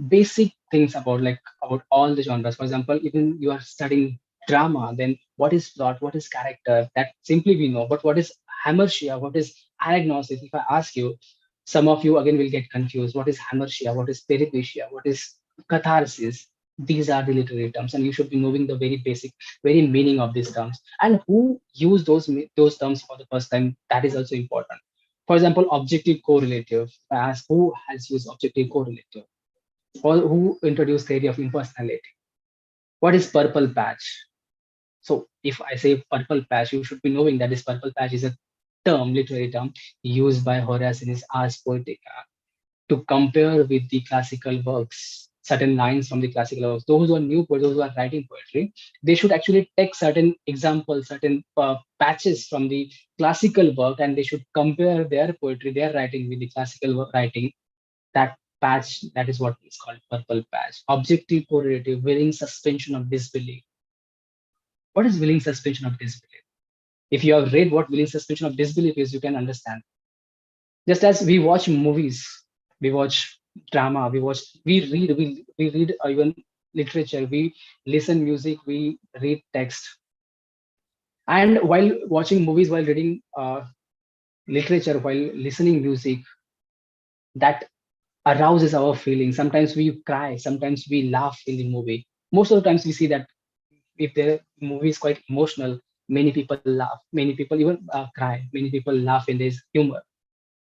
basic things about about all the genres. For example, even you are studying drama, then what is plot, what is character, that simply we know. But what is hamartia, what is anagnosis? If I ask you, some of you again will get confused. What is hamartia, what is peripecia, what is catharsis? These are the literary terms, and you should be knowing the very basic, very meaning of these terms. And who use those terms for the first time, that is also important. For example, objective correlative. I ask who has used objective correlative, or who introduced theory of impersonality. What is purple patch? So if I say purple patch, you should be knowing that this purple patch is a term, literary term, used by Horace in his Ars Poetica to compare with the classical works, certain lines from the classical works. Those who are new poets, those who are writing poetry, they should actually take certain examples, certain patches from the classical work, and they should compare their poetry, their writing with the classical writing. That patch, that is what is called purple patch. Objective correlative, willing suspension of disbelief. What is willing suspension of disbelief? If you have read what willing suspension of disbelief is, you can understand. Just as we watch movies, we watch drama, we read even literature, we listen music, we read text. And while watching movies, while reading literature, while listening music, that arouses our feelings. Sometimes we cry, sometimes we laugh in the movie. Most of the times we see that if the movie is quite emotional, many people laugh, many people even cry, many people laugh in this humor.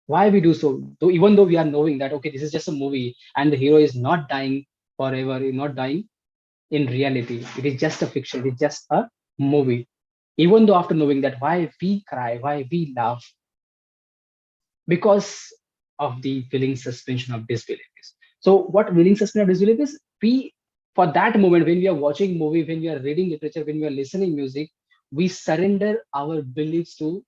Why we do so? Though, even though we are knowing that, okay, this is just a movie and the hero is not dying forever, is not dying in reality. It is just a fiction, it is just a movie. Even though after knowing that, why we cry, why we laugh, because of the willing suspension of disbelief is. So what willing suspension of disbelief is, we, for that moment when we are watching movie, when we are reading literature, when we are listening music, we surrender our beliefs to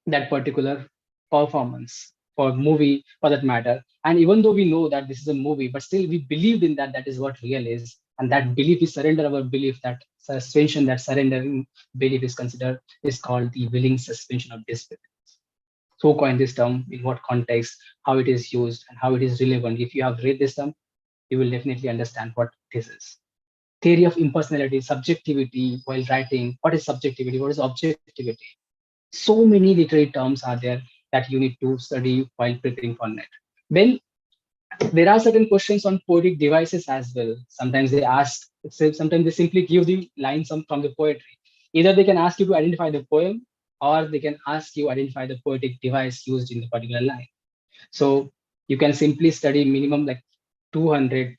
that particular performance or movie for that matter. And even though we know that this is a movie, but still we believed in that, that is what real is. And that belief is surrender our belief, that suspension, that surrendering belief is considered, is called the willing suspension of disbelief. Who coined this term, in what context, how it is used, and how it is relevant. If you have read this term, you will definitely understand what this is. Theory of impersonality, subjectivity while writing. What is subjectivity? What is objectivity? So many literary terms are there that you need to study while preparing for net. Then there are certain questions on poetic devices as well. Sometimes they ask, sometimes they simply give the lines from the poetry. Either they can ask you to identify the poem, or they can ask you identify the poetic device used in the particular line. So you can simply study minimum like 200,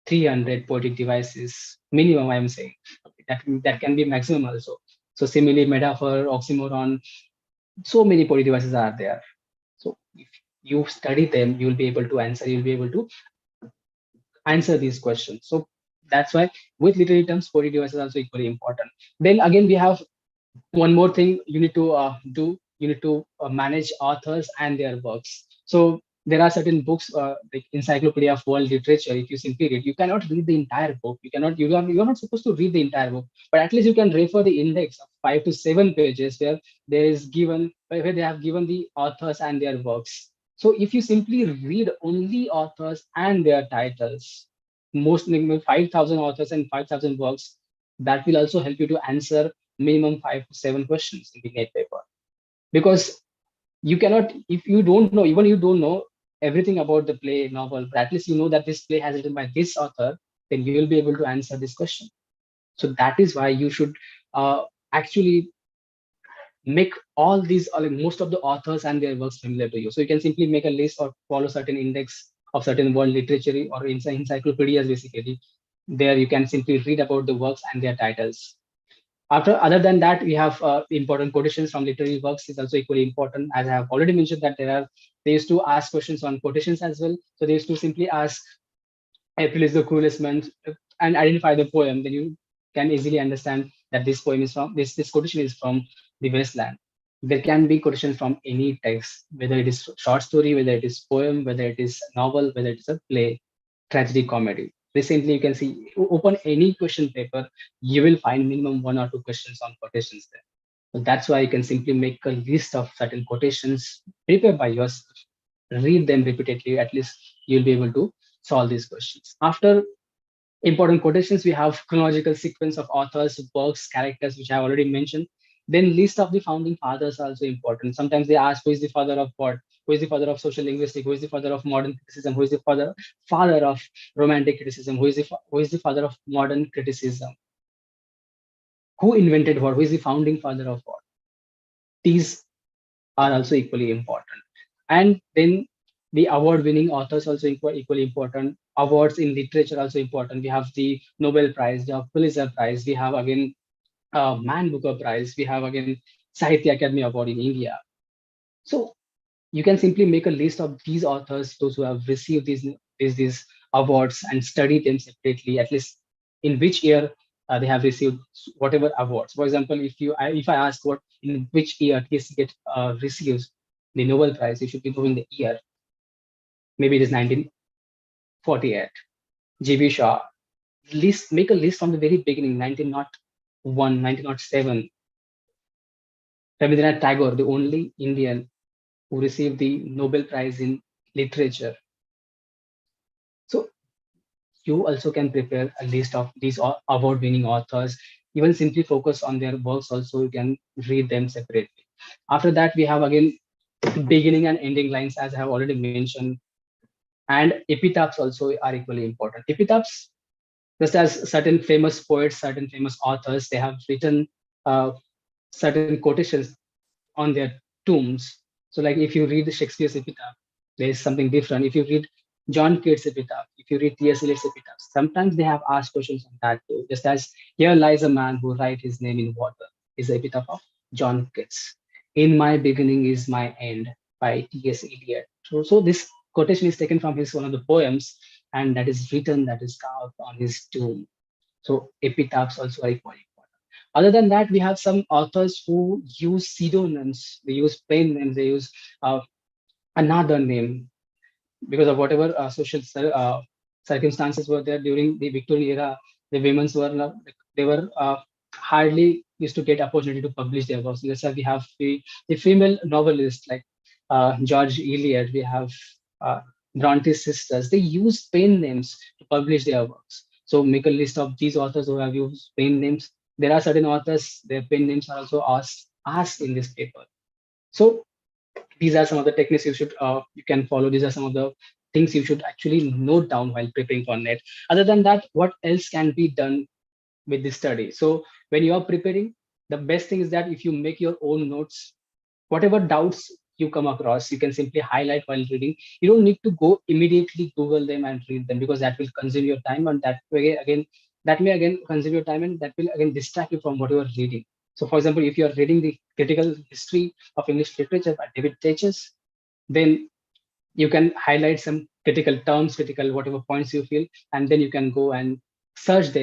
300 poetic devices, minimum I'm saying. That can be maximum also. So simile, metaphor, oxymoron, so many poetic devices are there. So if you study them, you'll be able to answer, you'll be able to answer these questions. So that's why with literary terms, poetic devices are also equally important. Then again, we have one more thing you need to do. You need to manage authors and their works. So there are certain books like Encyclopedia of World Literature. If you simply read, you cannot read the entire book. You're not supposed to read the entire book, but at least you can refer the index of 5 to 7 pages where there is given, where they have given the authors and their works. So if you simply read only authors and their titles, most 5,000 authors and 5,000 works, that will also help you to answer minimum 5 to 7 questions in the net paper. Because you cannot, if you don't know, even you don't know everything about the play, novel, but at least you know that this play has written by this author, then you will be able to answer this question. So that is why you should actually make all these, like most of the authors and their works familiar to you. So you can simply make a list or follow certain index of certain world literature or encyclopedias basically. There you can simply read about the works and their titles. Other than that, we have important quotations from literary works is also equally important. As I have already mentioned that they used to ask questions on quotations as well. So they used to simply ask, April is the cruelest month. and identify the poem, then you can easily understand that this poem is from this quotation is from the Westland. There can be quotations from any text, whether it is short story, whether it is poem, whether it is novel, whether it is a play, tragedy, comedy. Recently, you can see, open any question paper, you will find minimum 1 or 2 questions on quotations there. So that's why you can simply make a list of certain quotations, prepare by yourself, read them repeatedly. At least you'll be able to solve these questions. After important quotations, we have chronological sequence of authors, works, characters, which I already mentioned. Then list of the founding fathers are also important. Sometimes they ask who is the father of what, who is the father of social linguistics, who is the father of modern criticism, who is the father of romantic criticism, who is the father of modern criticism, who invented what, who is the founding father of what. These are also equally important. And then the award-winning authors also equally important. Awards in literature also important. We have the Nobel Prize, the Pulitzer Prize. We have again Man Booker Prize. We have again Sahitya Academy Award in India. So you can simply make a list of these authors, those who have received these awards, and study them separately, at least in which year they have received whatever awards. For example, if I ask what in which year TSC receives the Nobel Prize, you should be knowing the year. Maybe it is 1948. G.B. Shaw. Make a list from the very beginning, 1901, 1907. Rabindranath Tagore, the only Indian who received the Nobel Prize in literature. So you also can prepare a list of these award-winning authors. Even simply focus on their works also, you can read them separately. After that, we have again beginning and ending lines, as I have already mentioned. And epitaphs also are equally important. Epitaphs, just as certain famous poets, certain famous authors, they have written certain quotations on their tombs. So like if you read Shakespeare's epitaph, there is something different. If you read John Keats' epitaph, if you read T.S. Eliot's epitaph, sometimes they have asked questions on that too. Just as here lies a man who write his name in water is the epitaph of John Keats. In my beginning is my end by T.S. Eliot. So this quotation is taken from one of the poems, and that is written, that is carved on his tomb. So epitaphs also are equally important. Other than that, we have some authors who use pseudonyms, they use pen names, they use another name because of whatever social circumstances were there during the Victorian era. The women's were hardly used to get opportunity to publish their works. That's why we have the female novelists like George Eliot. We have Bronte's sisters. They use pen names to publish their works. So make a list of these authors who have used pen names. There are certain authors, their pen names are also asked in this paper. So these are some of the techniques you can follow. These are some of the things you should actually note down while preparing for net. Other than that, what else can be done with this study? So when you are preparing, the best thing is that if you make your own notes, whatever doubts you come across, you can simply highlight while reading. You don't need to go immediately Google them and read them, because that will consume your time, and that may again consume your time, and that will again distract you from what you are reading. So for example, if you are reading the critical history of English literature by David Teches, then you can highlight some critical terms, critical whatever points you feel, and then you can go and collect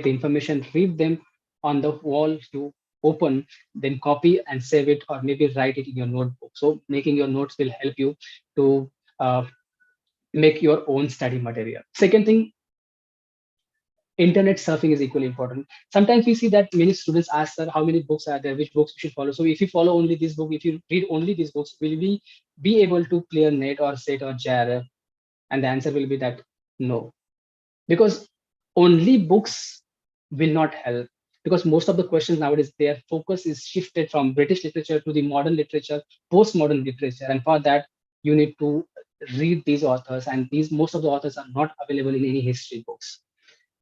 the information, read them on the wall you open, then copy and save it, or maybe write it in your notebook. So making your notes will help you to make your own study material. Second thing, internet surfing is equally important. Sometimes we see that many students ask, sir, how many books are there, which books we should follow. So if you follow only this book, if you read only these books, will we be able to clear net or set or Jrf? And the answer will be that no, because only books will not help, because most of the questions nowadays, their focus is shifted from British literature to the modern literature, postmodern literature. And for that, you need to read these authors, and most of the authors are not available in any history books.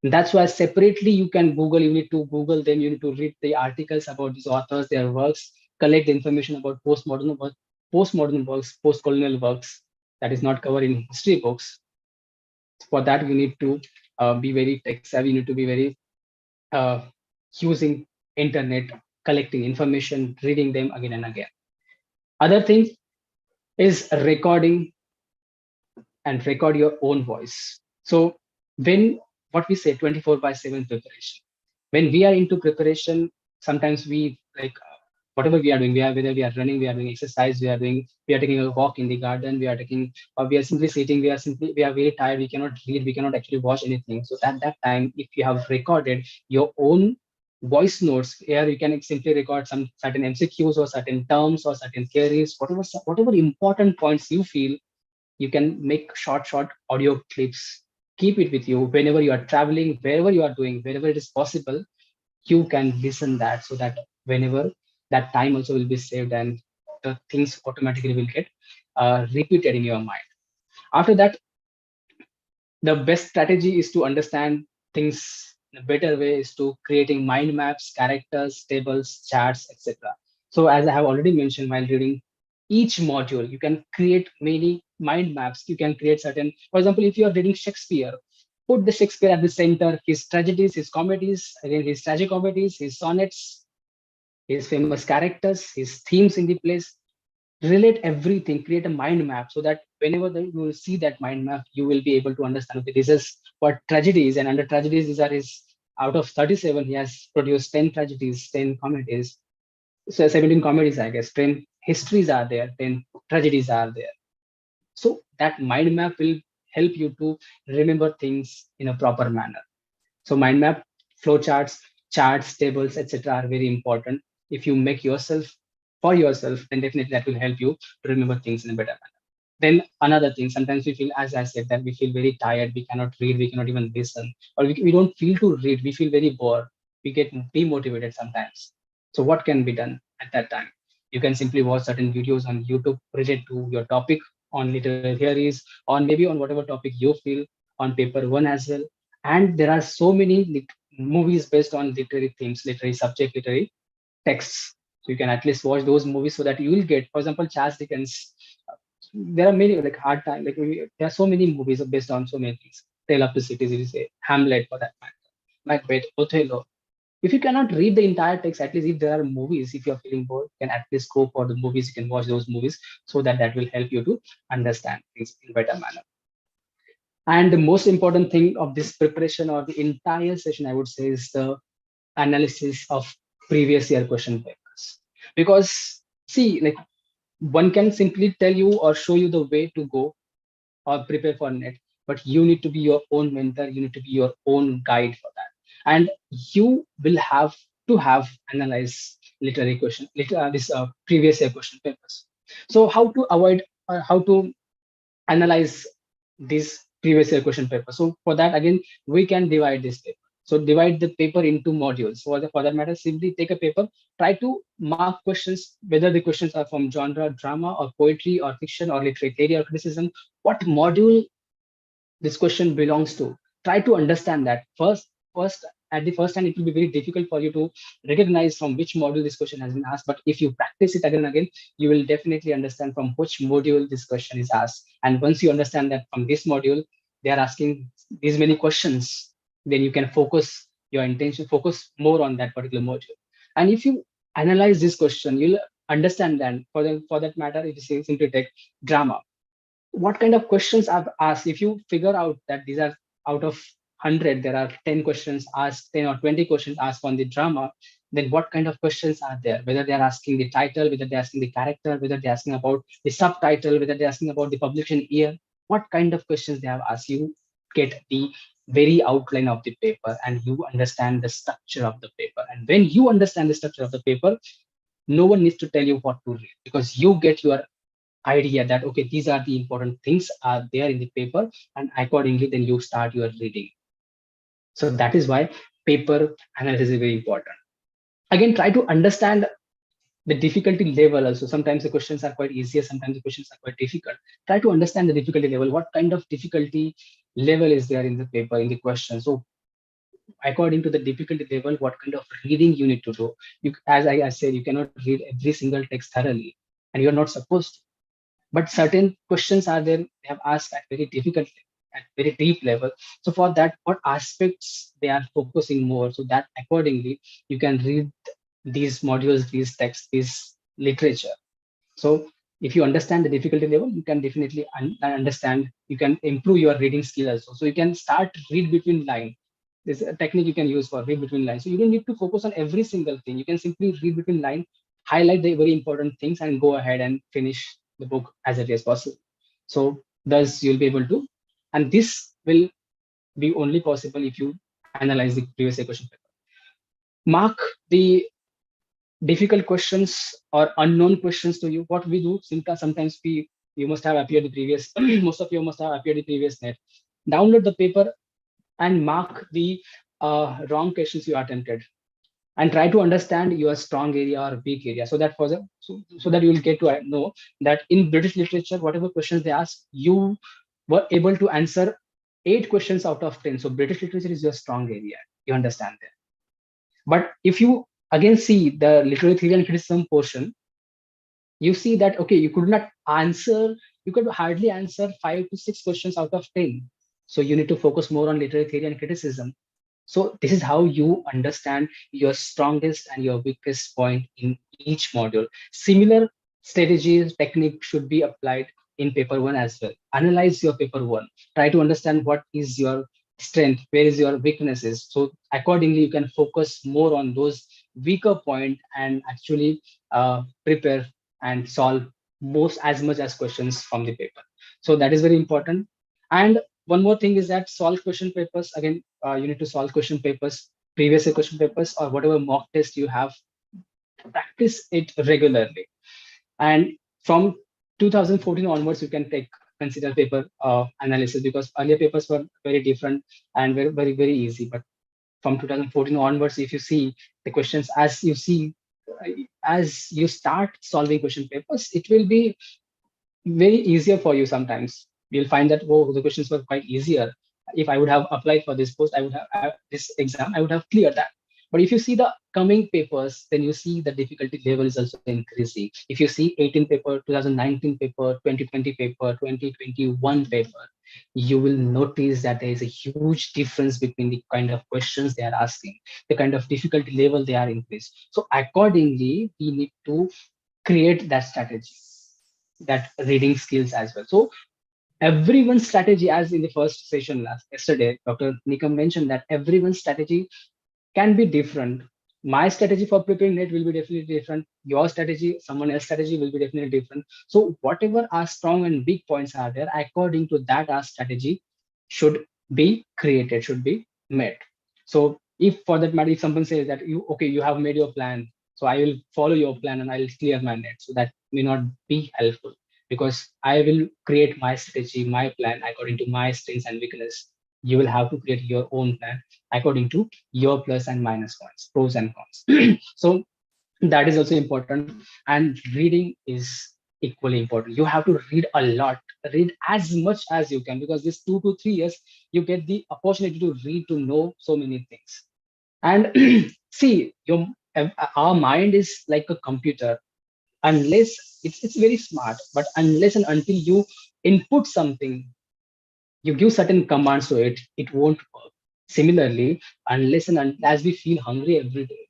That's why separately you can Google, you need to Google them, you need to read the articles about these authors, their works, collect the information about postmodern works, post-colonial works that is not covered in history books. For that, you need to be very tech savvy, you need to be very using internet, collecting information, reading them again and again. Other thing is recording and record your own voice. So when what we say 24/7 preparation. When we are into preparation, sometimes we like whatever we are doing, whether we are running, we are doing exercise, we are taking a walk in the garden, we are taking, or we are simply sitting, we are very tired, we cannot read, we cannot actually watch anything. So at that time, if you have recorded your own voice notes, here you can simply record some certain MCQs or certain terms or certain theories, whatever important points you feel, you can make short audio clips, keep it with you whenever you are traveling, wherever you are doing, wherever it is possible, you can listen that, so that whenever that time also will be saved and the things automatically will get repeated in your mind. After that, the best strategy is to understand things in a better way is to creating mind maps, characters, tables, charts, etc. So as I have already mentioned while reading each module, you can create many mind maps. You can create certain, for example, if you are reading Shakespeare, put the Shakespeare at the center, his tragedies, his comedies, again, his tragicomedies, his sonnets, his famous characters, his themes in the place, relate everything, create a mind map, so that whenever you will see that mind map, you will be able to understand, okay, this is what tragedy is, and under tragedies, these are his, out of 37, he has produced 10 tragedies, 10 comedies, so 17 comedies, I guess, 10 histories are there, 10 tragedies are there. So that mind map will help you to remember things in a proper manner. So mind map, flowcharts, charts, tables, etc. are very important. If you make yourself for yourself, then definitely that will help you to remember things in a better manner. Then another thing, sometimes we feel, as I said, that we feel very tired, we cannot read, we cannot even listen, or we don't feel to read, we feel very bored, we get demotivated sometimes. So what can be done at that time? You can simply watch certain videos on YouTube related to your topic, on literary theories, on maybe on whatever topic you feel, on paper one as well. And there are so many movies based on literary themes, literary subject, literary texts. So you can at least watch those movies so that you will get, for example, Charles Dickens. There are many like hard time, like there are so many movies based on so many things. Tale of the Cities, if you say, Hamlet for that matter, Macbeth, Othello. If you cannot read the entire text, at least if there are movies, if you're feeling bored, you can at least go for the movies, you can watch those movies, so that will help you to understand things in better manner. And the most important thing of this preparation or the entire session, I would say, is the analysis of previous year question papers. Because see, like one can simply tell you or show you the way to go or prepare for net, but you need to be your own mentor, you need to be your own guide for that. And you will have to have analyzed literary question, this previous year question papers. So how to avoid or how to analyze this previous year question paper? So for that, again, we can divide this paper. So divide the paper into modules. For that matter, simply take a paper, try to mark questions, whether the questions are from genre, drama, or poetry, or fiction, or literary theory, or criticism, what module this question belongs to. Try to understand that first at the first time, it will be very difficult for you to recognize from which module this question has been asked. But if you practice it again and again, you will definitely understand from which module this question is asked. And once you understand that from this module they are asking these many questions, then you can focus your intention, focus more on that particular module. And if you analyze this question, you'll understand that for that matter, if you simply take drama, what kind of questions I've asked. If you figure out that these are out of 100, there are 10 questions asked, 10 or 20 questions asked on the drama, then what kind of questions are there? Whether they're asking the title, whether they're asking the character, whether they're asking about the subtitle, whether they're asking about the publication year, what kind of questions they have asked. You get the very outline of the paper and you understand the structure of the paper. And when you understand the structure of the paper, no one needs to tell you what to read, because you get your idea that, okay, these are the important things are there in the paper, and accordingly then you start your reading. So that is why paper analysis is very important. Again, try to understand the difficulty level also. Sometimes the questions are quite easier, sometimes the questions are quite difficult. Try to understand the difficulty level, what kind of difficulty level is there in the paper, in the question. So according to the difficulty level, what kind of reading you need to do. As I said, you cannot read every single text thoroughly, and you're not supposed to. But certain questions are there, they have asked at very difficult, at very deep level. So for that, what aspects they are focusing more, so that accordingly you can read these modules, these texts, this literature. So if you understand the difficulty level, you can definitely understand, you can improve your reading skill also. So you can start read between line. There's a technique you can use for read between lines. So you don't need to focus on every single thing. You can simply read between lines, highlight the very important things, and go ahead and finish the book as early as possible. So thus you'll be able to, and this will be only possible if you analyze the previous year question paper. Mark the difficult questions or unknown questions to you. What we do, sometimes you must have appeared the previous, most of you must have appeared the previous net. Download the paper and mark the wrong questions you attempted, and try to understand your strong area or weak area, so that so that you will get to know that in British literature, whatever questions they ask, you were able to answer 8 questions out of 10. So British literature is your strong area. You understand that. But if you again see the literary theory and criticism portion, you see that, okay, you could hardly answer 5 to 6 questions out of 10. So you need to focus more on literary theory and criticism. So this is how you understand your strongest and your weakest point in each module. Similar strategies, technique should be applied in paper 1 as well. Analyze your paper 1. Try to understand what is your strength, where is your weaknesses. So accordingly, you can focus more on those weaker point and actually prepare and solve as much as questions from the paper. So that is very important. And one more thing is that solve question papers. Again, you need to solve question papers, previous year question papers, or whatever mock test you have. Practice it regularly. And from 2014 onwards, you can consider paper analysis, because earlier papers were very different and very easy. But from 2014 onwards, if you see the questions, as you start solving question papers, it will be very easier for you. Sometimes you'll find that, oh, the questions were quite easier. If I would have applied for this post, I would have this exam, I would have cleared that. But if you see the coming papers, then you see the difficulty level is also increasing. If you see 18 paper, 2019 paper, 2020 paper, 2021 paper, you will notice that there is a huge difference between the kind of questions they are asking, the kind of difficulty level they are increased. So accordingly, we need to create that strategy, that reading skills as well. So everyone's strategy, as in the first session yesterday, Dr. Nikam mentioned that everyone's strategy can be different. My strategy for preparing net will be definitely different. Your strategy, someone else's strategy will be definitely different. So whatever our strong and weak points are there, according to that, our strategy should be created, should be met. So if for that matter, if someone says that you have made your plan, so I will follow your plan and I will clear my net. So that may not be helpful, because I will create my strategy, my plan according to my strengths and weakness. You will have to create your own plan according to your plus and minus points, pros and cons. So that is also important. And reading is equally important. You have to read a lot, read as much as you can, because this 2 to 3 years, you get the opportunity to read, to know so many things. And see, our mind is like a computer. Unless it's very smart, but unless and until you input something, you give certain commands to it, it won't work. Similarly, unless and as we feel hungry every day,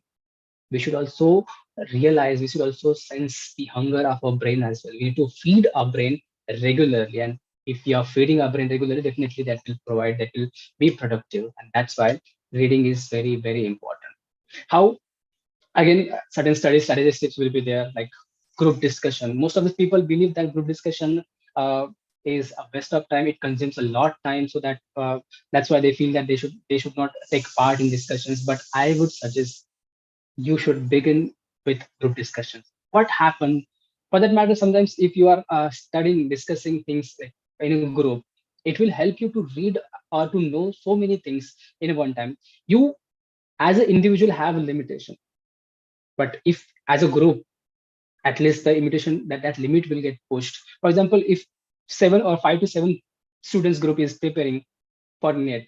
we should also realize, we should also sense the hunger of our brain as well. We need to feed our brain regularly. And if we are feeding our brain regularly, definitely that will be productive. And that's why reading is very important. How, again, certain statistics will be there, like group discussion. Most of the people believe that group discussion is a waste of time. It consumes a lot time, so that's why they feel that they should not take part in discussions. But I would suggest you should begin with group discussions. What happened, for that matter, sometimes if you are studying, discussing things in a group, it will help you to read or to know so many things in one time. You as an individual have a limitation, but if as a group, at least the imitation, that limit will get pushed. For example, if 7 or 5 to 7 students group is preparing for net,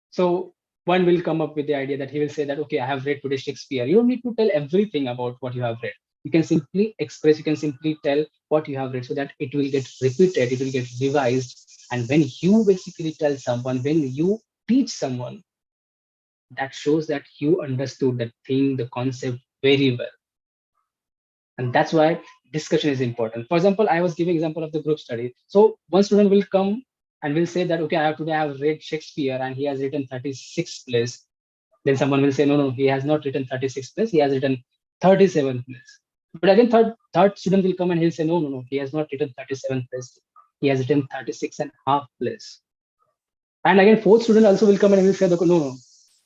so one will come up with the idea that he will say that, okay, I have read today Shakespeare. You don't need to tell everything about what you have read. You can simply express, you can simply tell what you have read, so that it will get repeated, it will get revised. And when you basically tell someone, when you teach someone, that shows that you understood that thing, the concept very well. And that's why discussion is important. For example, I was giving example of the group study. So one student will come and will say that, okay, today I have read Shakespeare and he has written 36 plays. Then someone will say, no, he has not written 36 plus, he has written 37 plus. But again, third student will come and he'll say, no, he has not written 37 plus, he has written 36.5 plus. And again, fourth student also will come and will say, no,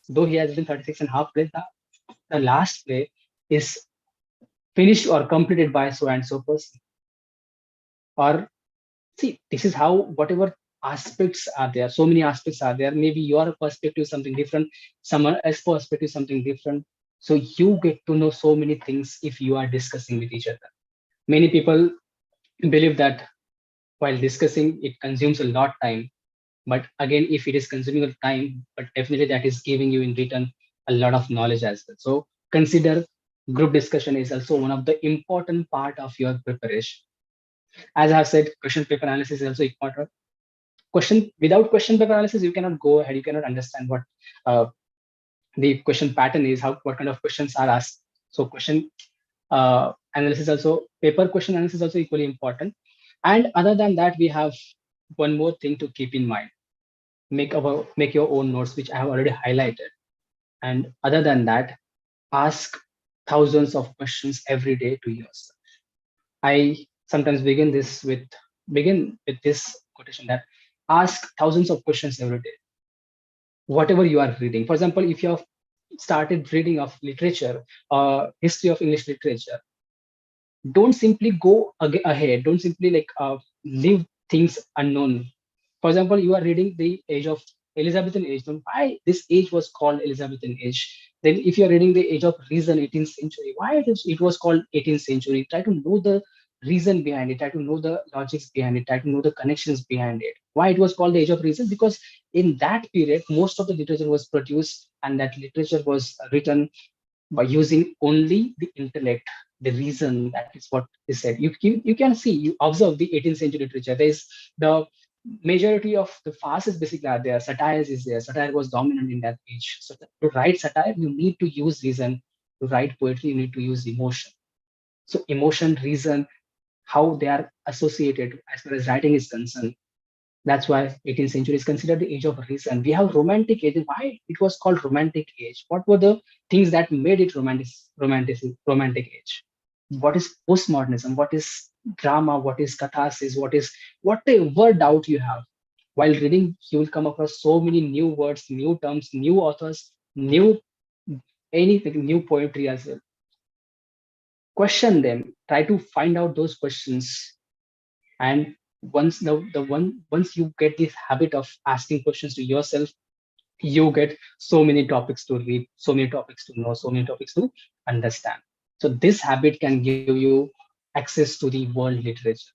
though he has written 36.5 plus, the last play is finished or completed by so and so person. Or see, this is how whatever aspects are there, so many aspects are there. Maybe your perspective is something different, someone else's perspective is something different. So you get to know so many things if you are discussing with each other. Many people believe that while discussing, it consumes a lot of time. But again, if it is consuming a time, but definitely that is giving you in return a lot of knowledge as well. So consider group discussion is also one of the important part of your preparation. As I have said, question paper analysis is also important. Without question paper analysis, you cannot go ahead, you cannot understand what the question pattern is, what kind of questions are asked. So question analysis also, paper question analysis also equally important. And other than that, we have one more thing to keep in mind. Make your own notes, which I have already highlighted. And other than that, ask thousands of questions every day to yourself. I sometimes begin with this quotation that ask thousands of questions every day. Whatever you are reading. For example, if you have started reading of literature, history of English literature, don't simply go ahead. Don't simply leave things unknown. For example, you are reading the age of Elizabethan age. Why this age was called Elizabethan age? Then if you are reading the age of reason, 18th century, why it was called 18th century? Try to know the reason behind it. Try to know the logics behind it. Try to know the connections behind it. Why it was called the age of reason? Because in that period, most of the literature was produced, and that literature was written by using only the intellect, the reason. That is what is said. You can see, you observe the 18th century literature. There is the majority of the farces basically are there. Satire is there. Satire was dominant in that age. So to write satire, you need to use reason. To write poetry, you need to use emotion. So emotion, reason, how they are associated as far as writing is concerned. That's why 18th century is considered the age of reason. We have romantic age. Why it was called romantic age? What were the things that made it romantic age? What is postmodernism? What is drama? What is catharsis? Whatever doubt you have while reading, you will come across so many new words, new terms, new authors, new anything, new poetry as well. Question them. Try to find out those questions, and once you get this habit of asking questions to yourself, you get so many topics to read, so many topics to know, so many topics to understand. So this habit can give you access to the world literature.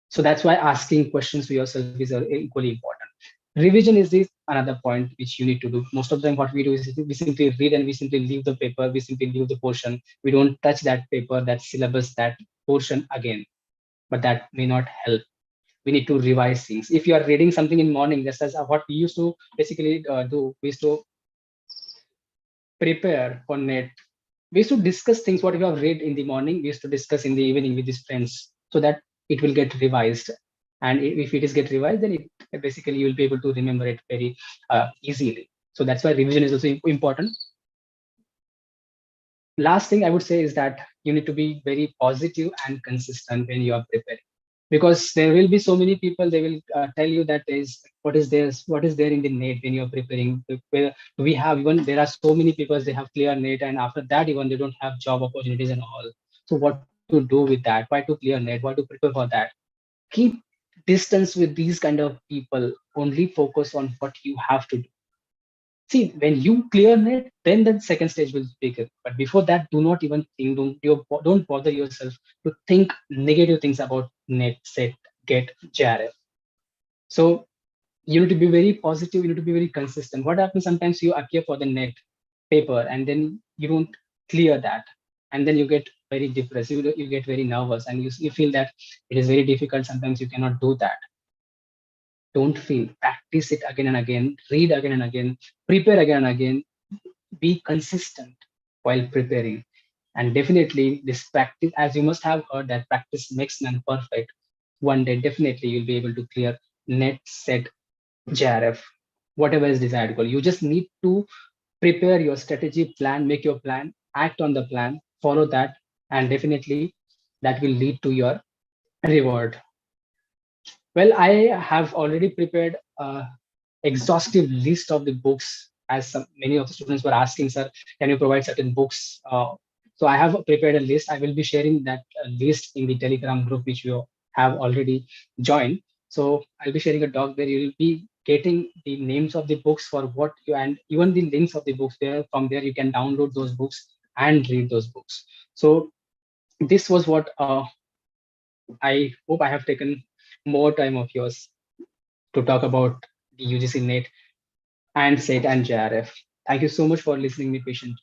So that's why asking questions to yourself is equally important. Revision is this another point which you need to do. Most of the time what we do is we simply read and we simply leave the paper, we simply leave the portion. We don't touch that paper, that syllabus, that portion again. But that may not help. We need to revise things. If you are reading something in morning, just as what we used to basically do, we used to prepare for net. We used to discuss things what we have read in the morning, we used to discuss in the evening with his friends, so that it will get revised. And if it is get revised, then it basically you will be able to remember it very easily. So that's why revision is also important. Last thing I would say is that you need to be very positive and consistent when you are preparing, because there will be so many people, they will tell you that what is there in the net when you're preparing. We have, even there are so many people, they have clear net, and after that even they don't have job opportunities and all. So what to do with that? Why to clear net? Why to prepare for that? Keep distance with these kind of people. Only focus on what you have to do. See, when you clear net, then the second stage will begin. But before that, do not even think, don't bother yourself to think negative things about net, set, get, Jrf. So you need to be very positive, you need to be very consistent. What happens sometimes, you appear for the net paper and then you don't clear that. And then you get very depressed, you get very nervous, and you feel that it is very difficult. Sometimes you cannot do that. Don't feel, practice it again and again, read again and again, prepare again and again, be consistent while preparing. And definitely this practice, as you must have heard that practice makes man perfect, one day definitely you'll be able to clear net, set, Jrf, whatever is desired goal. You just need to prepare your strategy plan, make your plan, act on the plan, follow that, and definitely that will lead to your reward. Well, I have already prepared a exhaustive list of the books, as many of the students were asking, sir, can you provide certain books? So I have prepared a list. I will be sharing that list in the Telegram group, which you have already joined. So I'll be sharing a doc where you will be getting the names of the books for what you, and even the links of the books there. From there, you can download those books and read those books. So this was what I hope I have taken more time of yours to talk about the UGC Net and Set and Jrf. Thank you so much for listening me patient.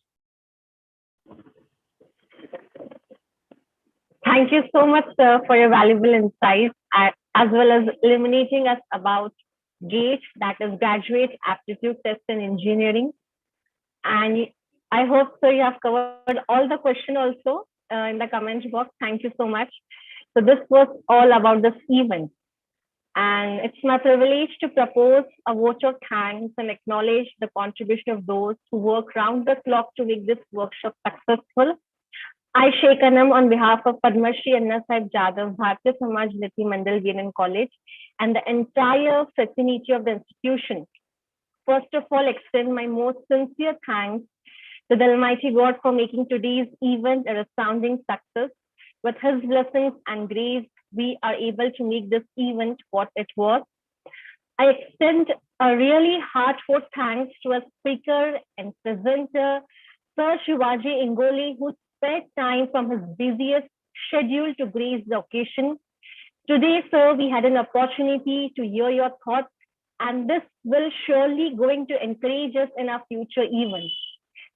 Thank you so much, sir, for your valuable insights, as well as illuminating us about GATE, that is Graduate Aptitude Test in Engineering. And I hope, sir, you have covered all the questions also in the comment box. Thank you so much. So this was all about this event. And it's my privilege to propose a vote of thanks and acknowledge the contribution of those who work round the clock to make this workshop successful. I shake Anam on behalf of Padma Shri Anna Sahib Jadhav, Bharatiya Samaj Niti Mandal, B.N.N.College, and the entire fraternity of the institution. First of all, extend my most sincere thanks to the Almighty God for making today's event a resounding success. With His blessings and grace, we are able to make this event what it was. I extend a really heartfelt thanks to our speaker and presenter, Sir Shivaji Ingoli, who spared time from his busiest schedule to grace the occasion. Today, sir, we had an opportunity to hear your thoughts, and this will surely going to encourage us in our future events.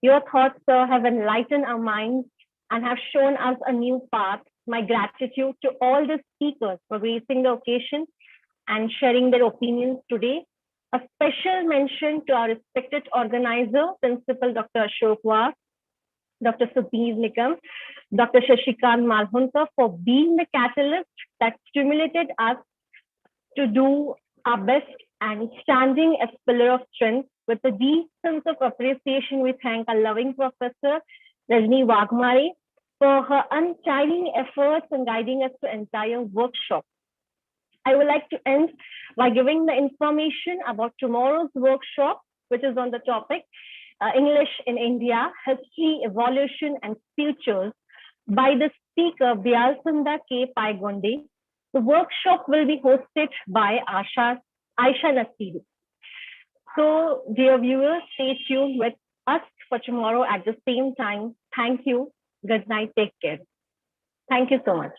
Your thoughts, sir, have enlightened our minds and have shown us a new path. My gratitude to all the speakers for gracing the occasion and sharing their opinions today. A special mention to our respected organizer, Principal Dr. Ashok Vaz, Dr. Subir Nikam, Dr. Shashikant Malhonkar, for being the catalyst that stimulated us to do our best, and standing as pillar of strength. With a deep sense of appreciation, we thank our loving professor, Rajni Wagmare, for her untiring efforts in guiding us through the entire workshop. I would like to end by giving the information about tomorrow's workshop, which is on the topic, English in India, History, Evolution, and Futures, by the speaker, Vyalsunda K. Paigonde. The workshop will be hosted by Aisha Nasiri. So, dear viewers, stay tuned with us for tomorrow at the same time. Thank you. Good night. Take care. Thank you so much.